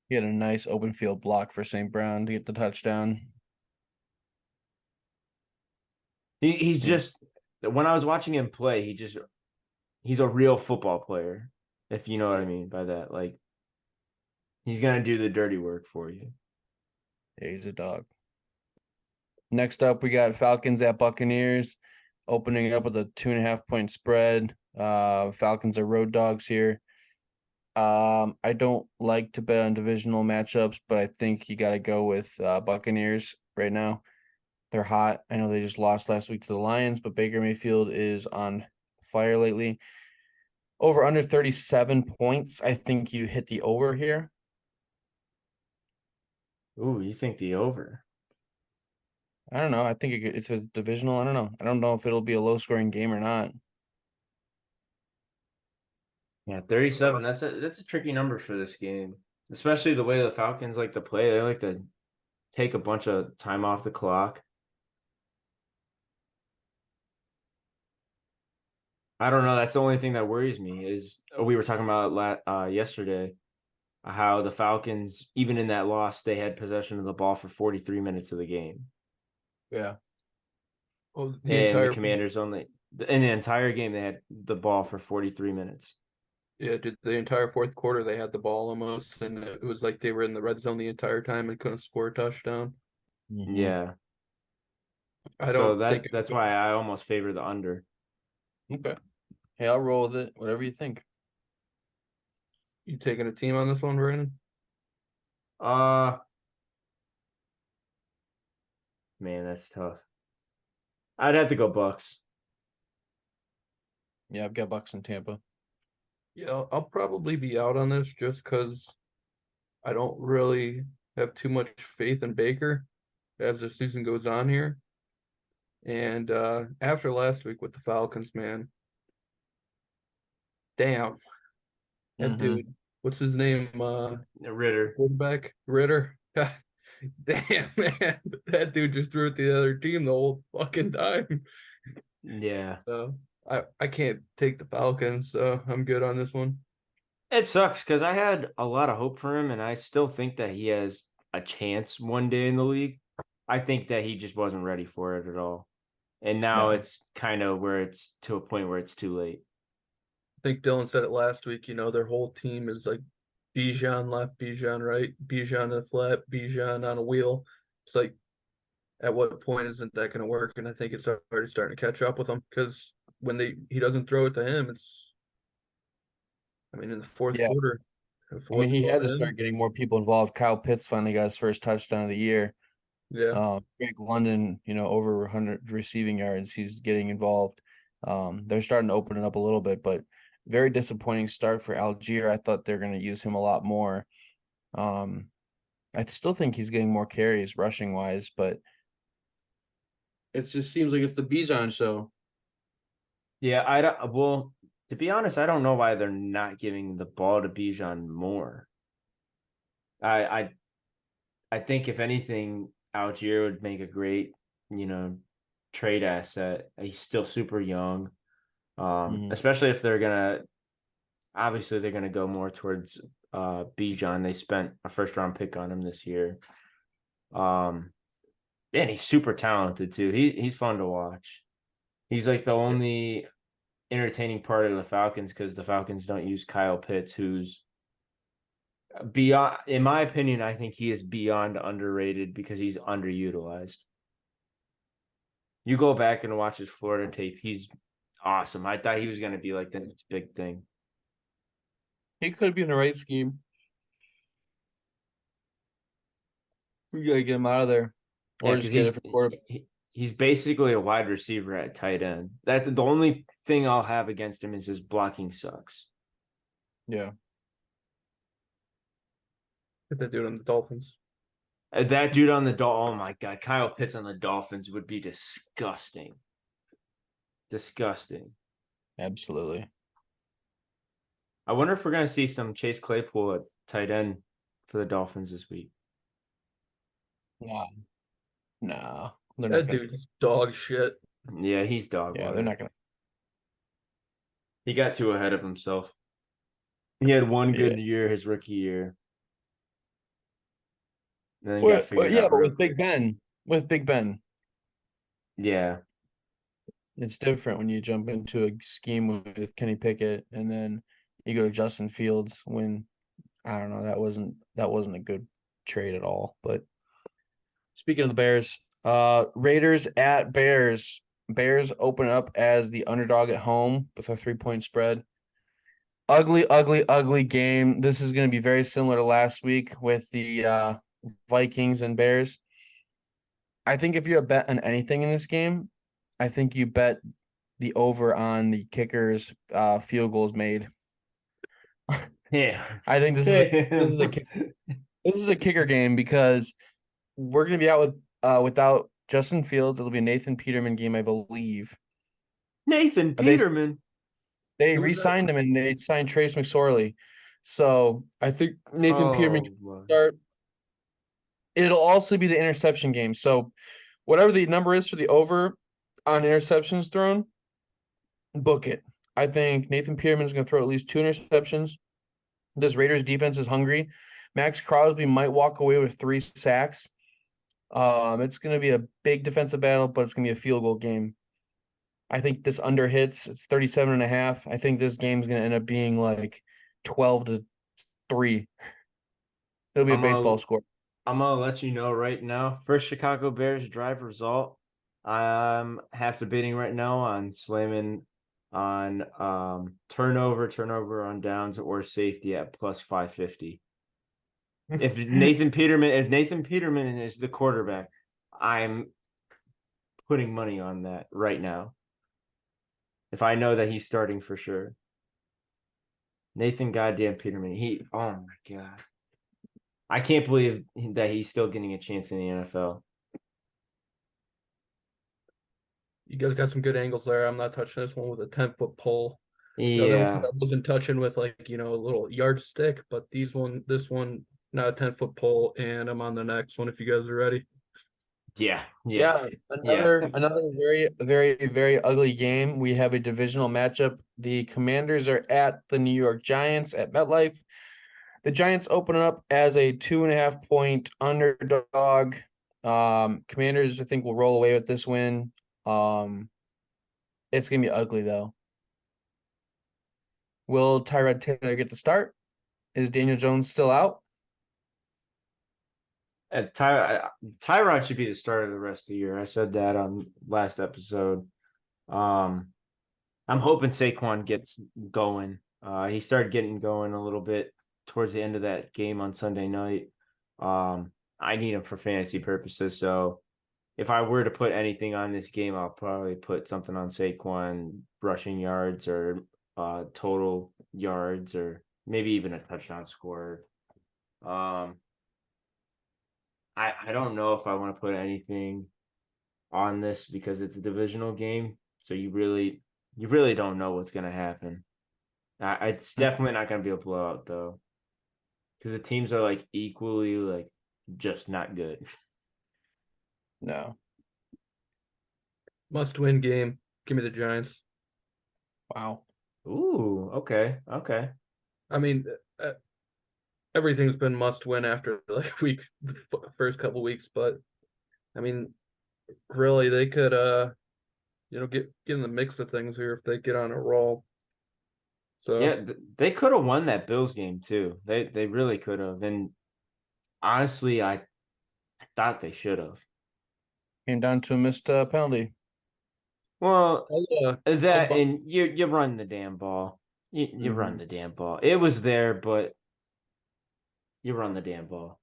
B: He had a nice open field block for St. Brown to get the touchdown.
A: He's
B: Yeah.
A: just when I was watching him play, he's a real football player, if you know what I mean by that. Like he's gonna do the dirty work for you.
B: Yeah, he's a dog. Next up, we got Falcons at Buccaneers, opening up with a 2.5 point spread. Falcons are road dogs here. I don't like to bet on divisional matchups, but I think you got to go with Buccaneers right now. They're hot. I know they just lost last week to the Lions, but Baker Mayfield is on fire lately. Over under 37 points. I think you hit the over here.
A: Ooh, you think the over?
B: I don't know. I think it's a divisional. I don't know. I don't know if it'll be a low scoring game or not.
A: Yeah, 37. That's a tricky number for this game, especially the way the Falcons like to play. They like to take a bunch of time off the clock. I don't know. That's the only thing that worries me is we were talking about yesterday how the Falcons, even in that loss, they had possession of the ball for 43 minutes of the game,
B: Yeah.
C: Oh, the
A: and the
C: entire
A: Commanders only in the entire game they had the ball for 43 minutes.
C: yeah, did the entire fourth quarter they had the ball almost, and it was like they were in the red zone the entire time and couldn't score a touchdown.
B: Mm-hmm.
A: Yeah,
C: I
A: so
C: don't think
A: that's why I almost favor the under.
B: Okay. Hey, I'll roll with it. Whatever you think.
C: you taking a team on this one, Brandon.
A: Uh Man, that's tough. I'd have to go Bucks.
B: Yeah, I've got Bucks in Tampa.
C: Yeah, I'll probably be out on this just because I don't really have too much faith in Baker as the season goes on here. And after last week with the Falcons, man, damn, That dude, what's his name?
A: Ritter.
C: Quarterback Ritter. God damn, man, that dude just threw it the other team the whole fucking time.
A: Yeah.
C: So I can't take the Falcons, so I'm good on this one.
A: It sucks because I had a lot of hope for him, and I still think that he has a chance one day in the league. I think that he just wasn't ready for it at all. And now
B: Yeah.
A: it's kind of where it's to a point where it's too late.
C: I think Dylan said it last week. Their whole team is like Bijan left, Bijan right, Bijan in the flat, Bijan on a wheel. It's like, at what point isn't that going to work? And I think it's already starting to catch up with him because when he doesn't throw it to him, in the fourth
B: Yeah.
C: quarter, if it
B: I mean,
C: wasn't
B: he had
C: going
B: to
C: in,
B: start getting more people involved. Kyle Pitts finally got his first touchdown of the year.
C: yeah,
B: Drake London, over 100 receiving yards. He's getting involved. They're starting to open it up a little bit, but very disappointing start for Algier. I thought they're going to use him a lot more. I still think he's getting more carries rushing wise, but it just seems like it's the Bijan show.
A: Yeah, I don't. Well, to be honest, I don't know why they're not giving the ball to Bijan more. I I I think if anything, Algier would make a great, you know, trade asset. He's still super young. Especially if obviously they're gonna go more towards Bijan. They spent a first round pick on him this year. Um and he's super talented too. He's fun to watch. He's like the only entertaining part of the Falcons because the Falcons don't use Kyle Pitts, who's beyond, in my opinion, I think he is beyond underrated because he's underutilized. You go back and watch his Florida tape, he's awesome. I thought he was going to be like the next big thing.
B: He could be in the right scheme. We gotta get him out of there,
A: Yeah,
B: or
A: because
B: just get it for quarterback.
A: he's basically a wide receiver at tight end. That's the only thing I'll have against him is his blocking sucks.
B: Yeah,
C: get that dude on the Dolphins.
A: That dude on the oh my god, Kyle Pitts on the Dolphins would be disgusting. Disgusting.
B: absolutely.
A: I wonder if we're gonna see some Chase Claypool at tight end for the Dolphins this week.
B: No, they're not
C: That
B: gonna.
C: dude's dog shit.
A: Yeah, he's dog
B: Yeah,
A: water.
B: they're not gonna.
A: He got too ahead of himself. He had one
B: Yeah.
A: good year his rookie year. And then got
B: Well,
A: figured
B: yeah,
A: out
B: but
A: real
B: with Big
A: quick.
B: Ben,
A: Yeah.
B: it's different when you jump into a scheme with Kenny Pickett and then you go to Justin Fields when I don't know, that wasn't a good trade at all. But speaking of the Bears, Raiders at Bears. Bears open up as the underdog at home with a 3-point spread. Ugly, ugly, ugly game. This is going to be very similar to last week with the Vikings and Bears. I think if you're a bet on anything in this game, I think you bet the over on the kickers field goals made.
A: Yeah.
B: I think this is a kicker game because we're going to be out without Justin Fields. It'll be a Nathan Peterman game, I believe.
A: Nathan
B: They
A: Peterman.
B: re-signed him and they signed Trace McSorley. So I think Nathan Peterman can start. It'll also be the interception game. So whatever the number is for the over on interceptions thrown, book it. I think Nathan Peterman is going to throw at least 2 interceptions. This Raiders defense is hungry. Max Crosby might walk away with 3 sacks. It's going to be a big defensive battle, but it's going to be a field goal game. I think this under hits. It's 37.5. I think this game's going to end up being like 12-3. It'll be a baseball score.
A: I'm gonna let you know right now. First Chicago Bears drive result. I'm half debating right now on slamming on turnover on downs or safety at plus 550. If Nathan Peterman is the quarterback, I'm putting money on that right now. If I know that he's starting for sure. Nathan goddamn Peterman. Oh my god. I can't believe that he's still getting a chance in the NFL.
C: You guys got some good angles there. I'm not touching this one with a 10-foot pole. The other one
A: Yeah.
C: I wasn't touching with like, a little yardstick, but this one, not a 10-foot pole, and I'm on the next one if you guys are ready.
A: Yeah. Yeah.
B: Yeah,
A: Yeah.
B: another very, very, very ugly game. We have a divisional matchup. The Commanders are at the New York Giants at MetLife. The Giants open up as a 2.5 point underdog. Commanders, I think, will roll away with this win. It's gonna be ugly though. Will Tyrod Taylor get the start? Is Daniel Jones still out?
A: Tyrod should be the starter of the rest of the year. I said that on last episode. Um, I'm hoping Saquon gets going. He started getting going a little bit towards the end of that game on Sunday night. I need him for fantasy purposes. So if I were to put anything on this game, I'll probably put something on Saquon rushing yards or total yards or maybe even a touchdown score. Um, I don't know if I want to put anything on this because it's a divisional game. So you really don't know what's gonna happen. It's definitely not gonna be a blowout though, because the teams are like equally like just not good.
B: No.
C: Must-win game. Give me the Giants.
B: Wow.
A: Ooh, okay.
C: I mean, uh, everything's been must-win after like the first couple weeks, but I mean, really, they could get in the mix of things here if they get on a roll. So
A: Yeah, they could have won that Bills game too. They really could have. And honestly, I thought they should have.
B: Came down to a missed penalty.
A: Well,
C: I'll
A: that and you run the damn ball. You run
B: Mhm.
A: the damn ball. It was there, but you run the damn ball.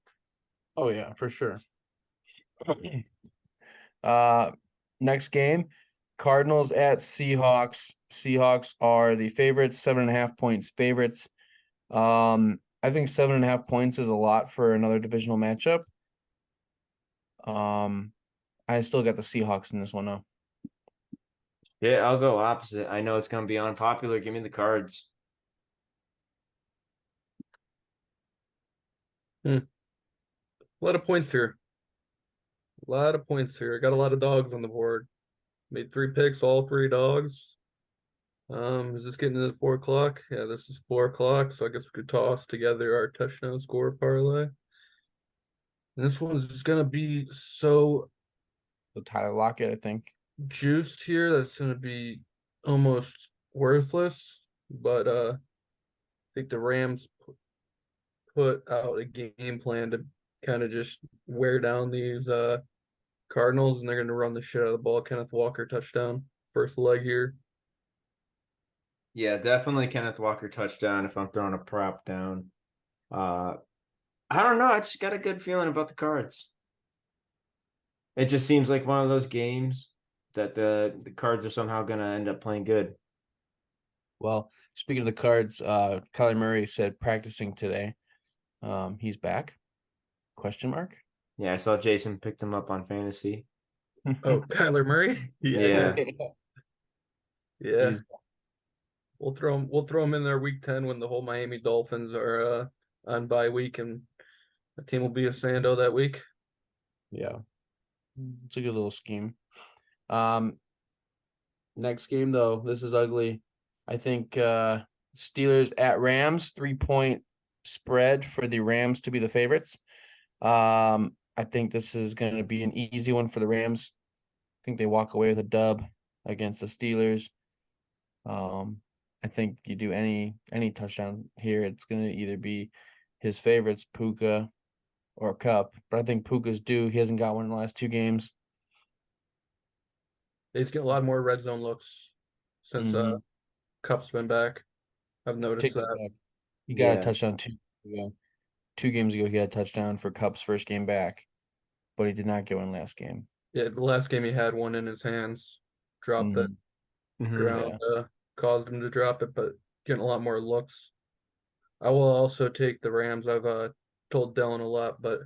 B: Oh yeah, for sure. Uh, next game, Cardinals at Seahawks. Seahawks are the favorites, 7.5 points favorites. I think 7.5 points is a lot for another divisional matchup. I still got the Seahawks in this one though.
A: Yeah, I'll go opposite. I know it's gonna be unpopular. Give me the Cards.
C: a lot of points here. A lot of points here. I got a lot of dogs on the board. Made 3 picks, all 3 dogs. Is this getting to the 4 o'clock? Yeah, this is 4 o'clock, so I guess we could toss together our touchdown score parlay. And this one's just gonna be so
B: The Tyler Lockett, I think.
C: juiced here that's gonna be almost worthless. But I think the Rams put out a game plan to kind of just wear down these Cardinals, and they're gonna run the shit out of the ball. Kenneth Walker touchdown, first leg here.
A: Yeah, definitely Kenneth Walker touchdown if I'm throwing a prop down. Uh I don't know. I just got a good feeling about the Cards. It just seems like one of those games that the Cards are somehow gonna end up playing good.
B: Well, speaking of the Cards, Kyler Murray said practicing today. He's back? Question mark.
A: Yeah, I saw Jason picked him up on fantasy.
C: Oh, Kyler Murray. Yeah,
A: Yeah.
C: yeah.
B: He's
C: We'll throw him in there week 10 when the whole Miami Dolphins are on bye week, and the team will be a Sando that week.
B: yeah. It's a good little scheme. Um, next game though, this is ugly. I think Steelers at Rams, 3 point spread for the Rams to be the favorites. I think this is going to be an easy one for the Rams. I think they walk away with a dub against the Steelers. I think you do any touchdown here, it's going to either be his favorites, Puka or Cup. But I think Puka's due. He hasn't got one in the last 2 games.
C: They just get a lot more red zone looks since
B: Mhm.
C: Cup's been back. I've noticed
B: Take that
C: that.
B: back. He got a
A: Yeah.
B: touchdown 2 ago. 2 games ago, he got a touchdown for Cup's first game back, but he did not get one last game.
C: Yeah, the last game he had one in his hands, dropped it
A: Mhm.
C: ground, caused him to drop it, but getting a lot more looks. I will also take the Rams. I've told Dylan a lot, but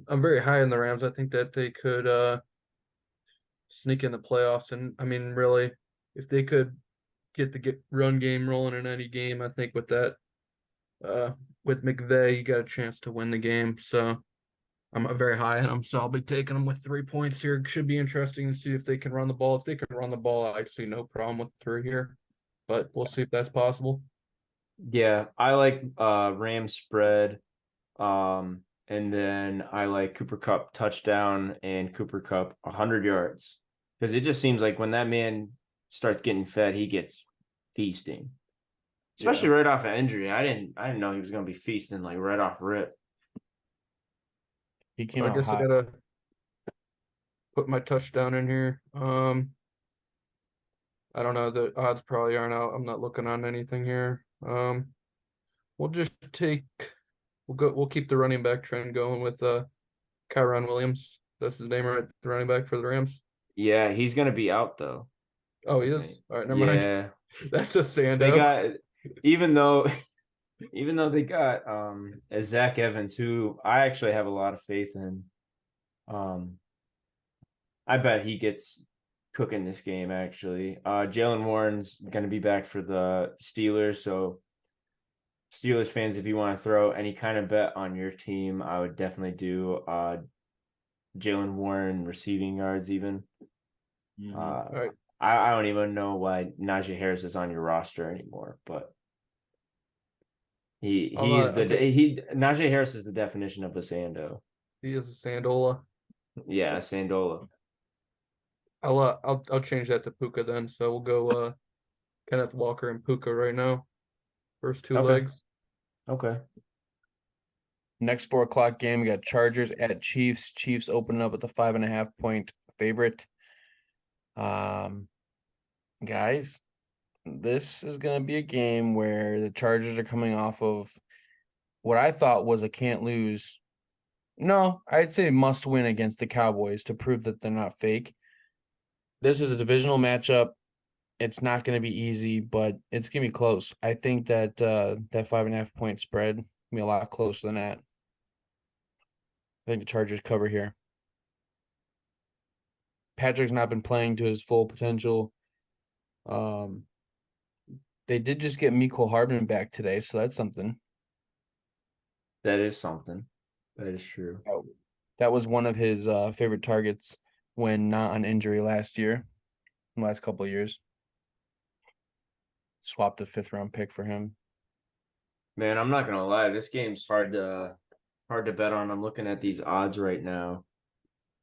C: I'm very high in the Rams. I think that they could sneak in the playoffs. And I mean, really, if they could get the run game rolling in any game. I think with that, with McVay, you got a chance to win the game. So I'm very high on them. So I'll be taking them with 3 points here. Should be interesting to see if they can run the ball. If they can run the ball, I see no problem with 3 here. But we'll see if that's possible.
A: Yeah, I like Rams spread. And then I like Cooper Cup touchdown and Cooper Cup 100 yards. Because it just seems like when that man starts getting fed, he gets feasting. Especially right off of injury. I didn't know he was gonna be feasting like right off rip.
B: He came
C: I
B: out
C: guess I
B: hot.
C: gotta put my touchdown in here. I don't know. The odds probably aren't out. I'm not looking on anything here. We'll just take. We'll keep the running back trend going with Kyron Williams. That's his name, right? The running back for the Rams.
A: Yeah, he's gonna be out though.
C: Oh,
A: I
C: he is.
A: think.
C: All right, never mind.
A: Yeah.
C: That's a
A: They
C: Sando.
A: got even though even though they got a Zach Evans who I actually have a lot of faith in. Um I bet he gets cooking this game actually. Jalen Warren's gonna be back for the Steelers, so Steelers fans, if you want to throw any kind of bet on your team, I would definitely do Jalen Warren receiving yards even.
B: Mhm.
A: Uh,
C: All right.
A: I don't even know why Najee Harris is on your roster anymore, but
C: I'll take.
A: Najee Harris is the definition of a Sando.
C: He is a Sandola.
A: Yeah, Sandola.
C: I'll change that to Puka then. So we'll go Kenneth Walker and Puka right now. First 2
A: Okay.
C: legs.
A: Okay.
B: Next 4 o'clock game, we got Chargers at Chiefs. Chiefs opening up with a 5.5 point favorite. Guys, this is gonna be a game where the Chargers are coming off of what I thought was a can't lose. No, I'd say must win against the Cowboys to prove that they're not fake. This is a divisional matchup. It's not going to be easy, but it's going to be close. I think that that 5.5 point spread will be a lot closer than that. I think the Chargers cover here. Patrick's not been playing to his full potential. They did just get Mecole Hardman back today, so that's something.
A: That is something. That is true.
B: That was one of his favorite targets when not on injury last year, the last couple of years. Swapped a 5th-round pick for him.
A: Man, I'm not gonna lie. This game's hard to bet on. I'm looking at these odds right now.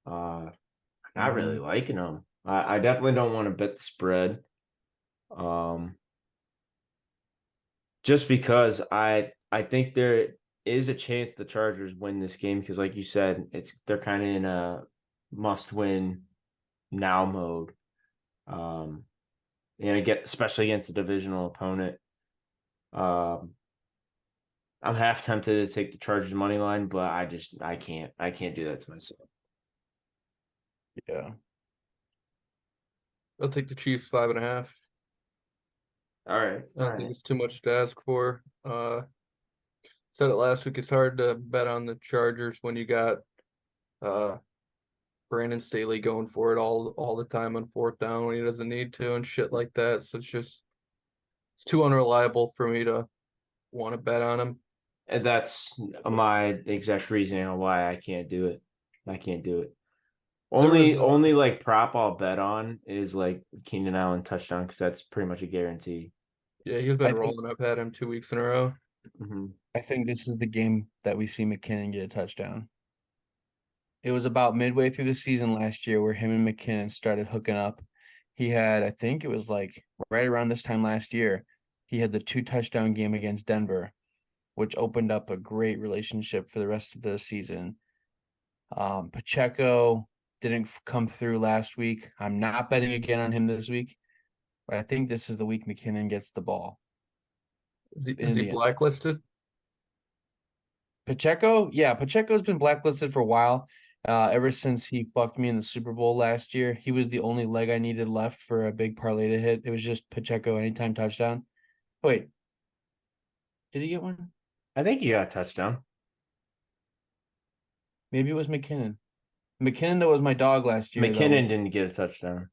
A: Not really liking them. I definitely don't want to bet the spread. Just because I think there is a chance the Chargers win this game because, like you said, they're kind of in a must-win now mode. And especially against a divisional opponent. I'm half tempted to take the Chargers money line, but I can't do that to myself.
B: Yeah.
C: I'll take the Chiefs 5.5.
A: All right.
C: I don't think it's too much to ask for. Said it last week. It's hard to bet on the Chargers when you got Brandon Staley going for it all the time on 4th down when he doesn't need to and shit like that. So it's too unreliable for me to want to bet on him.
A: And that's my exact reasoning on why I can't do it. I can't do it. Only like prop I'll bet on is like Keenan Allen touchdown because that's pretty much a guarantee.
C: Yeah, he's been rolling. I've had him 2 weeks in a row.
A: Mm-hmm.
B: I think this is the game that we see McKinnon get a touchdown. It was about midway through the season last year where him and McKinnon started hooking up. He had, I think it was like right around this time last year, he had the 2-touchdown game against Denver, which opened up a great relationship for the rest of the season. Pacheco didn't come through last week. I'm not betting again on him this week, but I think this is the week McKinnon gets the ball.
C: Is he blacklisted?
B: Pacheco? Yeah, Pacheco's been blacklisted for a while. Ever since he fucked me in the Super Bowl last year, he was the only leg I needed left for a big parlay to hit. It was just Pacheco anytime touchdown. Wait, did he get one?
A: I think he got a touchdown.
B: Maybe it was McKinnon. McKinnon, that was my dog last year.
A: McKinnon didn't get a touchdown.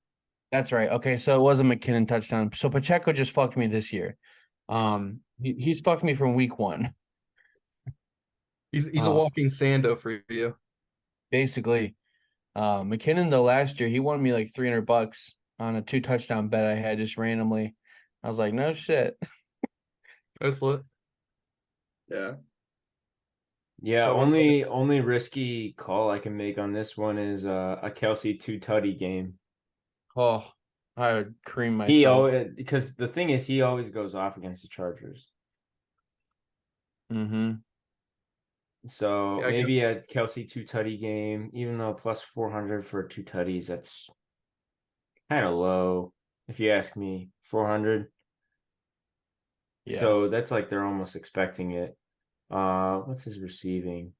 B: That's right. Okay, so it was a McKinnon touchdown. So Pacheco just fucked me this year. He's fucked me from week 1.
C: He's a walking Sando for you.
B: Basically. McKinnon though last year he won me like $300 on a 2 touchdown bet I had just randomly. I was like, no shit.
C: That's lit. Yeah.
A: Yeah,
C: How about
A: only risky call I can make on this one is a Kelsey 2 tutty game.
B: Oh, I would cream
A: He
B: myself.
A: always, because the thing is he always goes off against the Chargers.
B: Mm-hmm.
A: So
C: Yeah,
A: maybe a Kelsey 2 tutty game, even though plus 400 for 2 tutties, that's kind of low, if you ask me. 400.
B: Yeah.
A: So that's like they're almost expecting it. What's his receiving?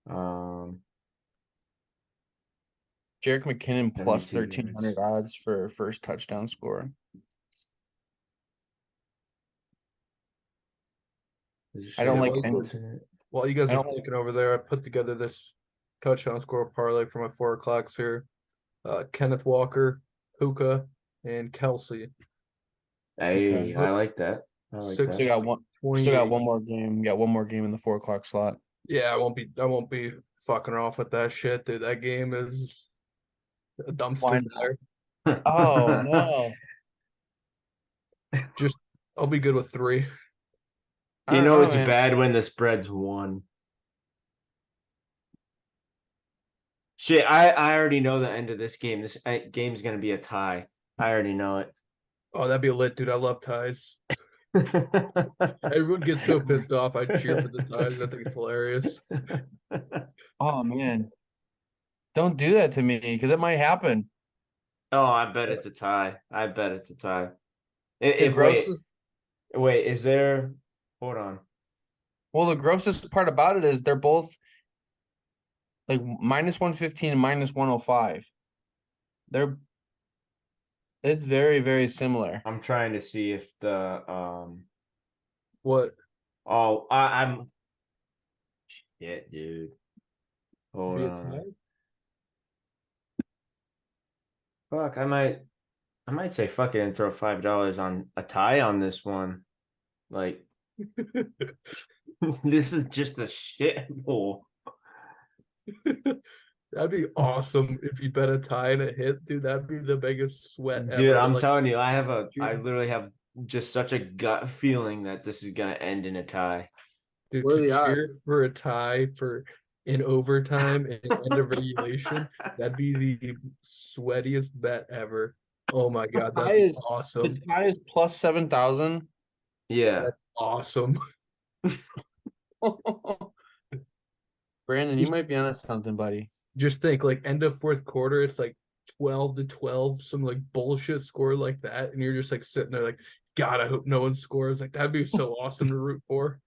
B: Jerick McKinnon plus
A: 72
B: 1,300
A: yards.
B: odds for first touchdown score. I don't like any.
C: While you guys
B: I
C: are
B: don't like.
C: clicking over there, I put together this touchdown score parlay for my 4 o'clocks here. Kenneth Walker, Puka, and Kelsey.
A: Hey,
B: Okay.
A: I like that. I like
C: Six.
B: Still
A: that.
B: got one. Still
C: 28.
B: got one more game. Got one more game in the 4 o'clock slot.
C: Yeah, I won't be fucking off with that shit, dude. That game is a
B: Why
C: dumpster
B: not?
C: fire.
B: Oh no!
C: Just I'll be good with 3.
B: I
A: You
B: don't
A: know
B: know,
A: it's
B: man.
A: bad when the spread's 1. Shit, I already know the end of this game. This game's gonna be a tie. I already know it.
C: Oh, that'd be lit, dude. I love ties. Everyone gets so pissed off. I cheer for the ties. I think it's hilarious.
B: Oh man! Don't do that to me because it might happen.
A: Oh, I bet it's a tie. I bet it's a tie.
B: The
A: If
B: grossest.
A: wait, is there? Hold on.
B: Well, the grossest part about it is they're both like minus 115 and minus 105. They're It's very, very similar.
A: I'm trying to see if the
C: What?
A: Oh, I'm shit, dude. Hold
C: Be a
A: on.
C: tie?
A: Fuck, I might say fuck it and throw $5 on a tie on this one. Like this is just a shit bowl.
C: That'd be awesome if you bet a tie and a hit, dude. That'd be the biggest sweat
A: Dude,
C: ever.
A: I'm
C: Like,
A: telling you, I literally have just such a gut feeling that this is gonna end in a tie.
C: dude,
B: What are
C: to
B: the
C: cheer
B: odds?
C: for a tie for in overtime and end of regulation, that'd be the sweatiest bet ever. Oh my god,
B: Tie
C: that'd be
B: is The
C: awesome.
B: tie is plus 7,000.
A: Yeah.
C: That's awesome.
B: Brandon, you might be onto something, buddy.
C: Just think, like end of fourth quarter, it's like 12-12, some like bullshit score like that, and you're just like sitting there like, God, I hope no one scores. Like that'd be so awesome to root for.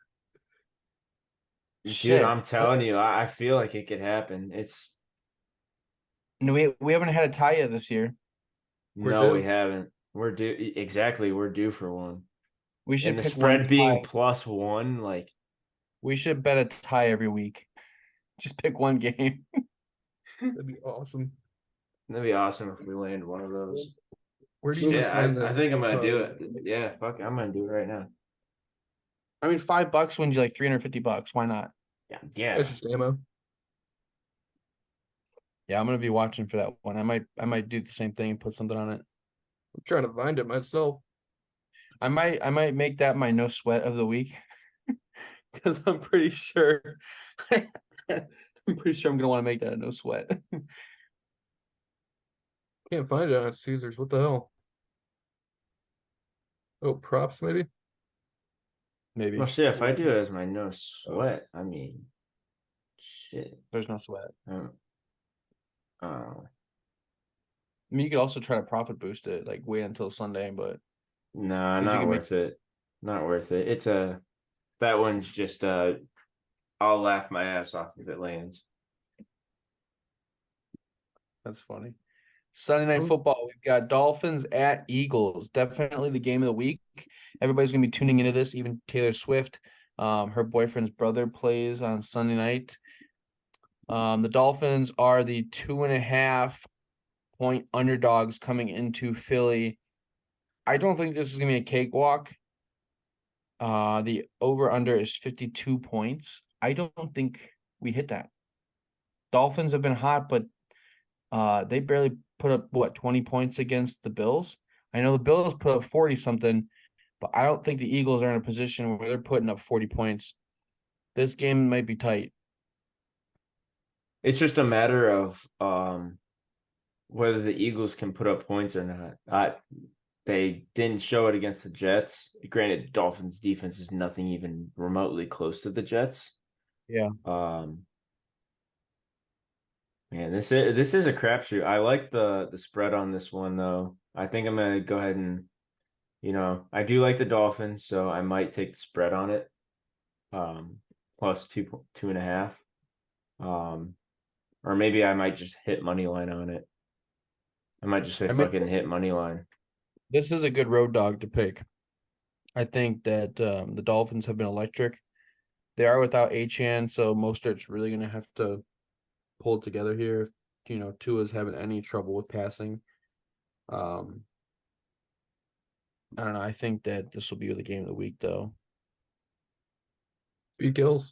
A: Dude, I'm
B: Shit.
A: telling you, I feel like it could happen. It's
B: No, we haven't had a tie yet this year.
C: We're
A: no,
C: due.
A: we haven't. We're due exactly, we're due for one.
B: We
A: And
B: should
A: the
B: pick one
A: spread being
B: tie.
A: +1, like
B: We should bet a tie every week. Just pick one game.
C: That'd be awesome.
A: that'd be awesome if we land one of those.
C: Where do you
A: Yeah,
C: even find
A: I
C: this?
A: think I'm gonna do it. Yeah, fuck it, I'm gonna do it right now.
B: I mean, $5 wins you like $350. Why not?
A: Yeah,
C: That's
A: yeah.
C: just ammo.
B: Yeah, I'm gonna be watching for that one. I might do the same thing and put something on it.
C: I'm trying to find it myself.
B: I might make that my no sweat of the week because I'm pretty sure I'm pretty sure I'm gonna want to make that a no sweat.
C: Can't find it on Caesars. What the hell? Oh, props maybe?
B: Maybe
A: Well, shit, if I do it as my no sweat, I mean, shit.
B: there's no sweat.
A: Uh,
B: I mean, you could also try to profit boost it, like wait until Sunday, but
A: nah,
B: 'cause you
A: not
B: can make
A: worth it. Not worth it. It's that one's just I'll laugh my ass off if it lands.
B: that's funny. Sunday night
C: Oh.
B: football, we've got Dolphins at Eagles. Definitely the game of the week. Everybody's gonna be tuning into this, even Taylor Swift. Her boyfriend's brother plays on Sunday night. The Dolphins are the 2.5 point underdogs coming into Philly. I don't think this is going to be a cakewalk. The over-under is 52 points. I don't think we hit that. Dolphins have been hot, but they barely put up, 20 points against the Bills? I know the Bills put up 40-something, but I don't think the Eagles are in a position where they're putting up 40 points. This game might be tight.
A: It's just a matter of whether the Eagles can put up points or not. They didn't show it against the Jets. Granted, the Dolphins' defense is nothing even remotely close to the Jets.
B: Yeah.
A: Man, this is a crapshoot. I like the spread on this one though. I think I'm gonna go ahead and, I do like the Dolphins, so I might take the spread on it. Plus 2.5. Or maybe I might just hit money line on it. I might just say fucking hit money line.
B: This is a good road dog to pick. I think that the Dolphins have been electric. They are without Achane, so Mostert's really going to have to pull it together here if, Tua's having any trouble with passing. I don't know. I think that this will be the game of the week, though.
C: Speed kills.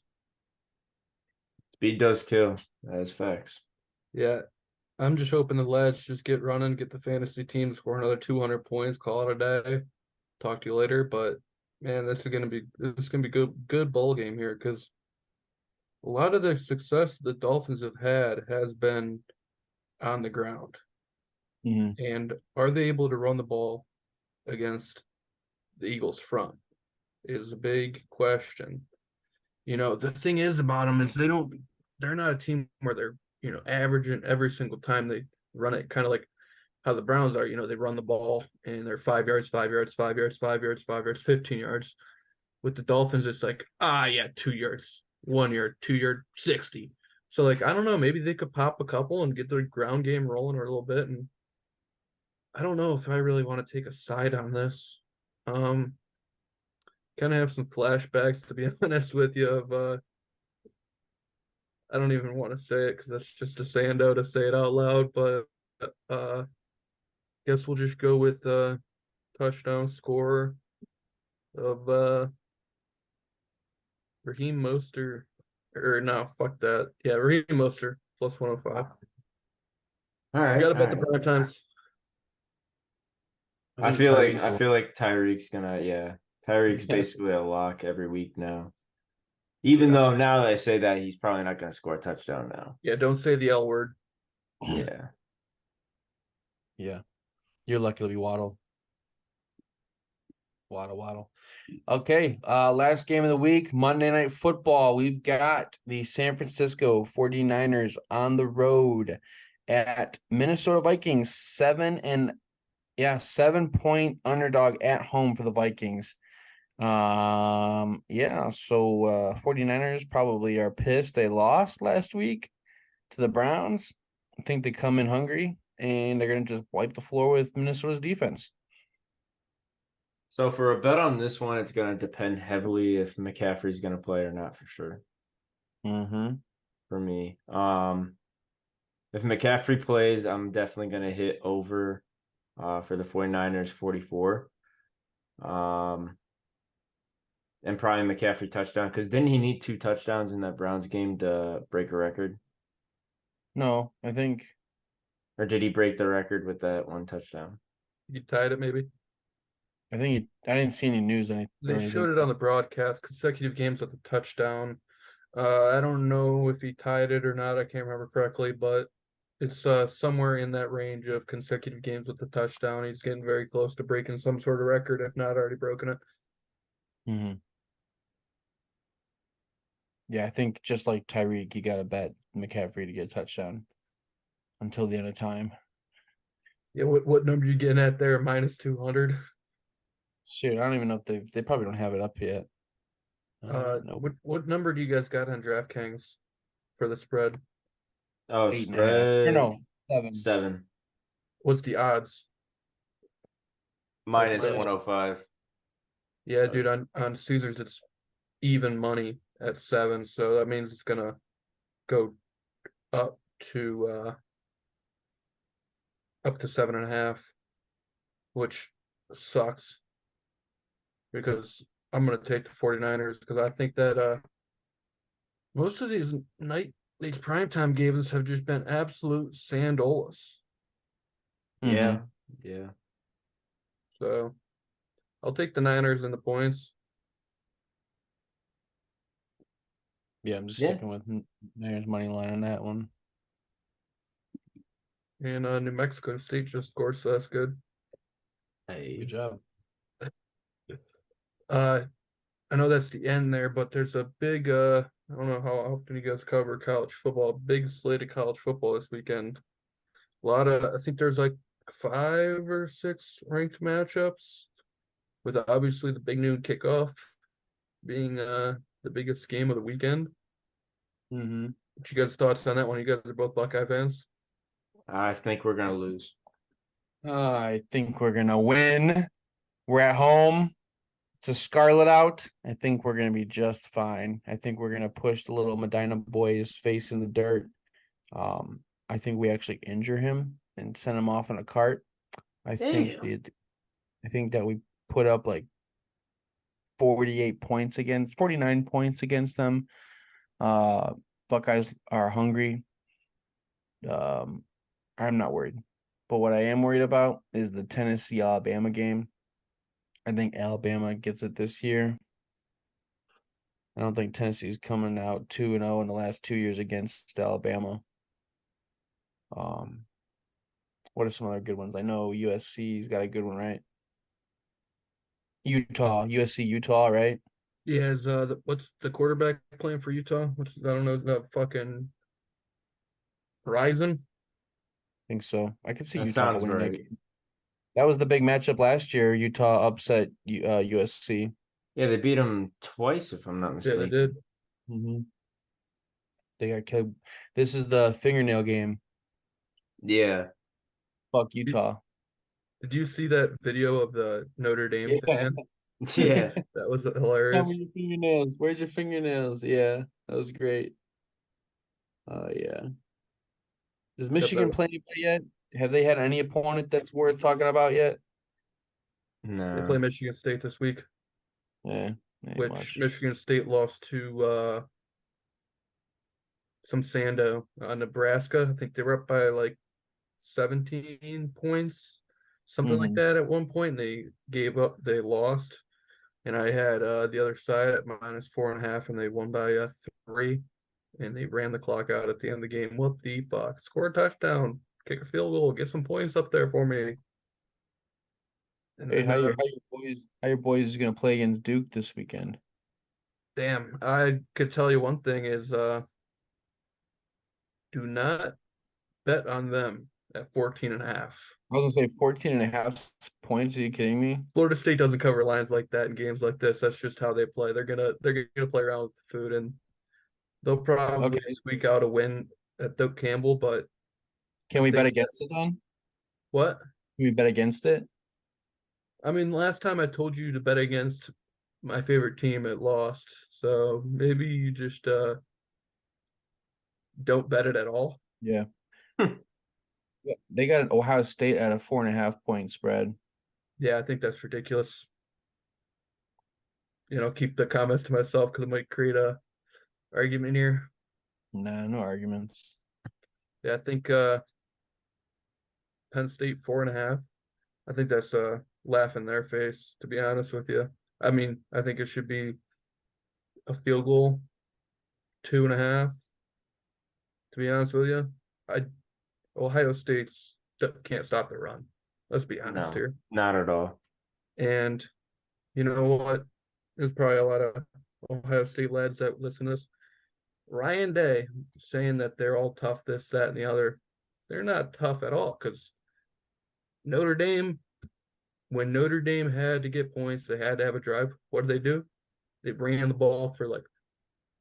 A: Speed does kill. That is facts.
C: Yeah. I'm just hoping the lads just get running, get the fantasy team to score another 200 points, call it a day. Talk to you later. But man, this is gonna be good bowl game here because a lot of the success the Dolphins have had has been on the ground.
B: Mm-hmm.
C: And are they able to run the ball against the Eagles front is a big question. The thing is about them is they're not a team where they're, averaging every single time they run it, kind of like how the Browns are, they run the ball and they're 5 yards, 5 yards, 5 yards, 5 yards, 5 yards, 15 yards. With the Dolphins, it's like, 2 yards, 1 yard, 2 yard, 60. So like, I don't know, maybe they could pop a couple and get their ground game rolling a little bit. And I don't know if I really want to take a side on this. Kind of have some flashbacks, to be honest with you, of I don't even want to say it because that's just a sando to say it out loud, but guess we'll just go with touchdown score of Raheem Mostert, or no, fuck that. Yeah, Raheem Mostert plus 105.
A: All right.
C: You gotta bet the prime times.
A: I feel like Tyreek's gonna, Tyreek's basically a lock every week now. Even though now that I say that, he's probably not gonna score a touchdown now.
C: Yeah, don't say the L word.
A: Yeah.
B: Yeah. You're lucky to be Waddle. Waddle. Okay, last game of the week, Monday Night Football. We've got the San Francisco 49ers on the road at Minnesota Vikings, 7-point underdog at home for the Vikings. So 49ers probably are pissed they lost last week to the Browns. I think they come in hungry and they're going to just wipe the floor with Minnesota's defense.
A: So for a bet on this one, it's going to depend heavily if McCaffrey's going to play or not, for sure.
B: Mm-hmm.
A: For me, if McCaffrey plays, I'm definitely going to hit over for the 49ers 44. And probably McCaffrey touchdown, because didn't he need 2 touchdowns in that Browns game to break a record?
B: No, I think.
A: Or did he break the record with that 1 touchdown?
C: You tied it, maybe.
B: I didn't see any news.
C: They showed it on the broadcast, consecutive games with a touchdown. I don't know if he tied it or not. I can't remember correctly, but it's somewhere in that range of consecutive games with a touchdown. He's getting very close to breaking some sort of record, if not already broken it.
B: Mm-hmm. Yeah, I think just like Tyreek, you got to bet McCaffrey to get a touchdown until the end of time.
C: Yeah, what number you getting at there? Minus 200?
B: Shoot, I don't even know if they probably don't have it up yet.
C: Nope. What number do you guys got on DraftKings for the spread?
A: Oh,
B: 8.5.
A: spread.
B: Or no, 7.
A: 7.
C: What's the odds?
A: Minus 105.
C: Yeah, dude, on Caesars it's even money at 7, so that means it's gonna go up to up to 7.5, which sucks because I'm gonna take the 49ers because I think that most of these primetime games have just been absolute sandolas.
A: Yeah,
B: Mhm.
A: yeah.
C: So I'll take the Niners and the points.
B: Yeah, I'm just
A: Yeah.
B: sticking with Niners money line on that one.
C: And New Mexico State just scored, so that's good.
A: Hey.
B: Good job.
C: I know that's the end there, but there's a big I don't know how often you guys cover college football, big slate of college football this weekend. A lot of I think there's like 5 or 6 ranked matchups, with obviously the big noon kickoff being the biggest game of the weekend.
B: Mm-hmm.
C: What you guys' thoughts on that one? You guys are both Buckeye fans.
A: I think we're gonna lose.
B: I think we're gonna win. We're at home. It's a Scarlet out. I think we're gonna be just fine. I think we're gonna push the little Medina boy's face in the dirt. I think we actually injure him and send him off in a cart. I think
A: Damn.
B: I think that we put up like 49 points against them. Buckeyes are hungry. Um, I'm not worried. But what I am worried about is the Tennessee Alabama game. I think Alabama gets it this year. I don't think Tennessee's coming out 2-0 in the last 2 years against Alabama. What are some other good ones? I know USC's got a good one, right? USC, Utah, right?
C: Yeah, is what's the quarterback playing for Utah? What's I don't know the fucking Horizon.
B: I think so. I could see
A: That
B: Utah
A: sounds
B: winning that
A: right.
B: game. That was the big matchup last year. Utah upset USC.
A: Yeah, they beat them twice, if I'm not
C: Yeah, they
A: mistaken.
C: did.
B: Mm-hmm. They got killed. This is the fingernail game.
A: Yeah.
B: Fuck
C: Did,
B: Utah.
C: did you see that video of the Notre Dame
B: Yeah.
C: fan?
A: Yeah.
C: That was
B: Tell me
C: hilarious.
B: your fingernails. Where's your fingernails? Yeah, that was great. Yeah. Does
C: Yep,
B: Michigan play anybody yet? Have they had any opponent that's worth talking about yet?
C: they play
A: No.
C: Michigan State this week,
B: Yeah, ain't
C: which
B: much.
C: Michigan State lost to some Sando, Nebraska. I think they were up by like 17 points, something like
B: Mm-hmm.
C: that at one point. And they gave up, they lost. And I had the other side at -4.5, and they won by 3. And they ran the clock out at the end of the game. What the fuck? Score a touchdown, kick a field goal, get some points up there for me. And
B: Hey,
C: then,
B: how your boys gonna play against Duke this weekend?
C: damn, I could tell you one thing is do not bet on them at 14.5.
B: I was gonna say 14.5 points. Are you kidding me?
C: Florida State doesn't cover lines like that in games like this. That's just how they play. They're gonna play around with the food, and they'll probably
B: Okay.
C: squeak out a win at Doak Campbell. But
B: Can
C: I
B: we bet
C: think
B: against it then?
C: what?
B: Can we bet against it?
C: I mean, last time I told you to bet against my favorite team, it lost. So maybe you just don't bet it at all.
B: Yeah. Yeah, they got Ohio State at a 4.5 point spread.
C: Yeah, I think that's ridiculous. Keep the comments to myself because I might create a argument here.
B: Nah, no arguments.
C: Yeah, I think Penn State 4.5. I think that's a laugh in their face, to be honest with you. I mean, I think it should be a field goal, 2.5. To be honest with you, I Ohio State's can't stop the run. Let's be honest
A: No,
C: here.
A: not at all.
C: And you know what? There's probably a lot of Ohio State lads that listen to this. Ryan Day saying that they're all tough, this, that, and the other. They're not tough at all because Notre Dame, when Notre Dame had to get points, they had to have a drive. What did they do? They ran the ball for like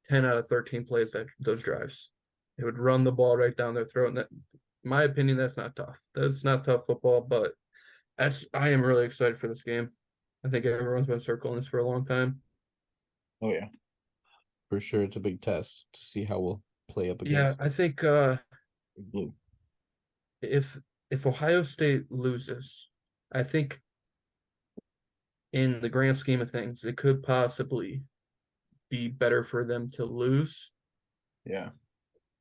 C: 10 out of 13 plays that those drives. They would run the ball right down their throat. And that, in my opinion, that's not tough. That's not tough football, but I am really excited for this game. I think everyone's been circling this for a long time.
B: Oh yeah, for sure. It's a big test to see how we'll play up
C: Yeah,
B: against
C: I think
B: Blue.
C: if if Ohio State loses, I think in the grand scheme of things, it could possibly be better for them to lose
B: Yeah.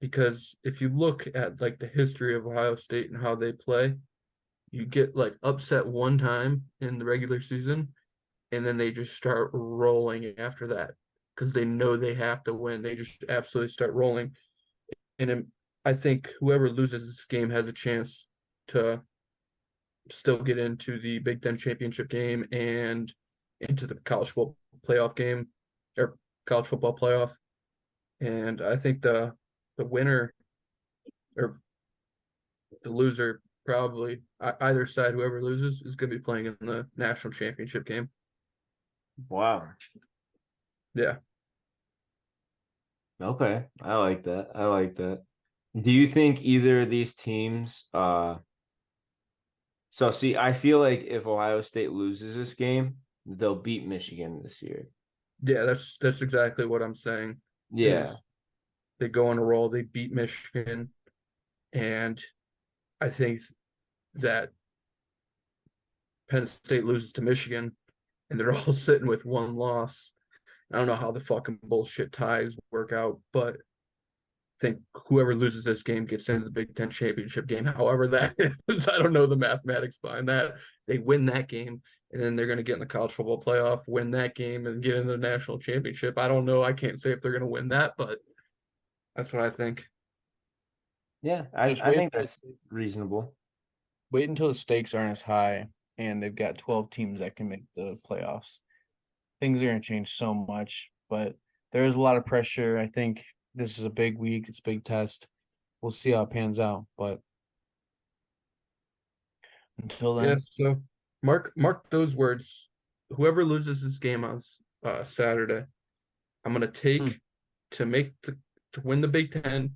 C: because if you look at like the history of Ohio State and how they play, you get like upset one time in the regular season and then they just start rolling after that because they know they have to win. They just absolutely start rolling. And I think whoever loses this game has a chance to still get into the Big Ten championship game and into the college football playoff game or college football playoff. And I think the winner or the loser probably either side, whoever loses, is going to be playing in the national championship game.
A: Wow.
C: Yeah.
A: Okay. I like that. I like that. Do you think either of these teams so see, I feel like if Ohio State loses this game, they'll beat Michigan this year.
C: Yeah, that's exactly what I'm saying.
A: Yeah.
C: Is they go on a roll, they beat Michigan, and I think that Penn State loses to Michigan, and they're all sitting with one loss. I don't know how the fucking bullshit ties work out, but I think whoever loses this game gets into the Big Ten championship game. However, that is, I don't know the mathematics behind that. They win that game, and then they're going to get in the college football playoff, win that game, and get into the national championship. I don't know. I can't say if they're going to win that, but that's what I think.
A: Yeah, I,
B: Just
A: I
B: wait.
A: think that's reasonable.
B: Wait until the stakes aren't as high and they've got 12 teams that can make the playoffs. Things are going to change so much, but there is a lot of pressure. I think this is a big week. It's a big test. We'll see how it pans out. But until
C: Yeah.
B: then,
C: So mark those words. Whoever loses this game on Saturday, I'm going to
B: Hmm.
C: take to win the Big Ten.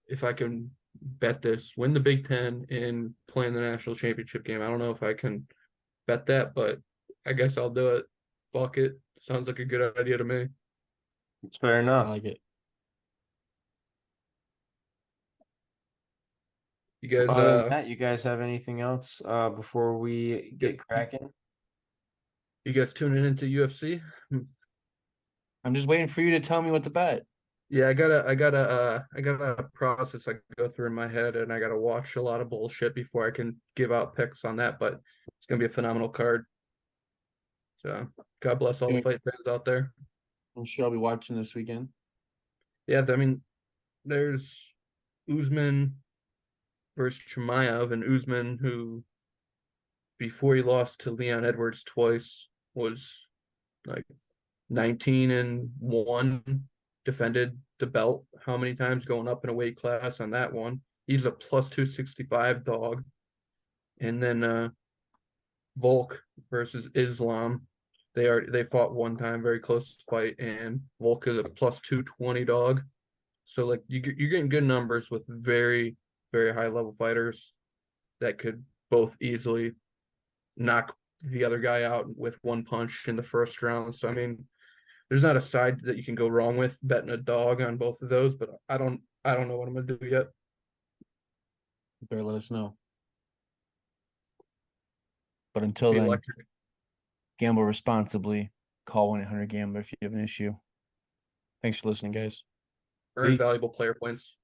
C: If I can bet this, win the Big Ten and play in the national championship game. I don't know if I can bet that, but I guess I'll do it. Fuck it. Sounds like a good idea to me.
A: It's fair
B: I
A: enough.
B: like it.
C: You guys
A: Other than that, you guys have anything else before we
C: you,
A: get cracking?
C: you guys tuning into UFC?
B: I'm just waiting for you to tell me what to bet.
C: Yeah, I gotta process I go through in my head and I gotta watch a lot of bullshit before I can give out picks on that, but it's gonna be a phenomenal card. So God bless all the fight fans out there.
B: I'm sure I'll be watching this weekend.
C: Yeah, I mean, there's Usman versus Chimaev, and Usman, who before he lost to Leon Edwards twice, was like 19-1, defended the belt how many times going up in a weight class on that one. He's a plus 265 dog. And then Volk versus Islam. They fought one time, very close fight, and Volk is a plus 220 dog. So like you're getting good numbers with very, very high level fighters that could both easily knock the other guy out with one punch in the first round. So I mean, there's not a side that you can go wrong with betting a dog on both of those, but I don't know what I'm gonna do yet.
B: You better let us know. But until
C: Be
B: then,
C: electric.
B: gamble responsibly. Call 1-800-GAMBLER if you have an issue. Thanks for listening, guys.
C: Earn valuable player points.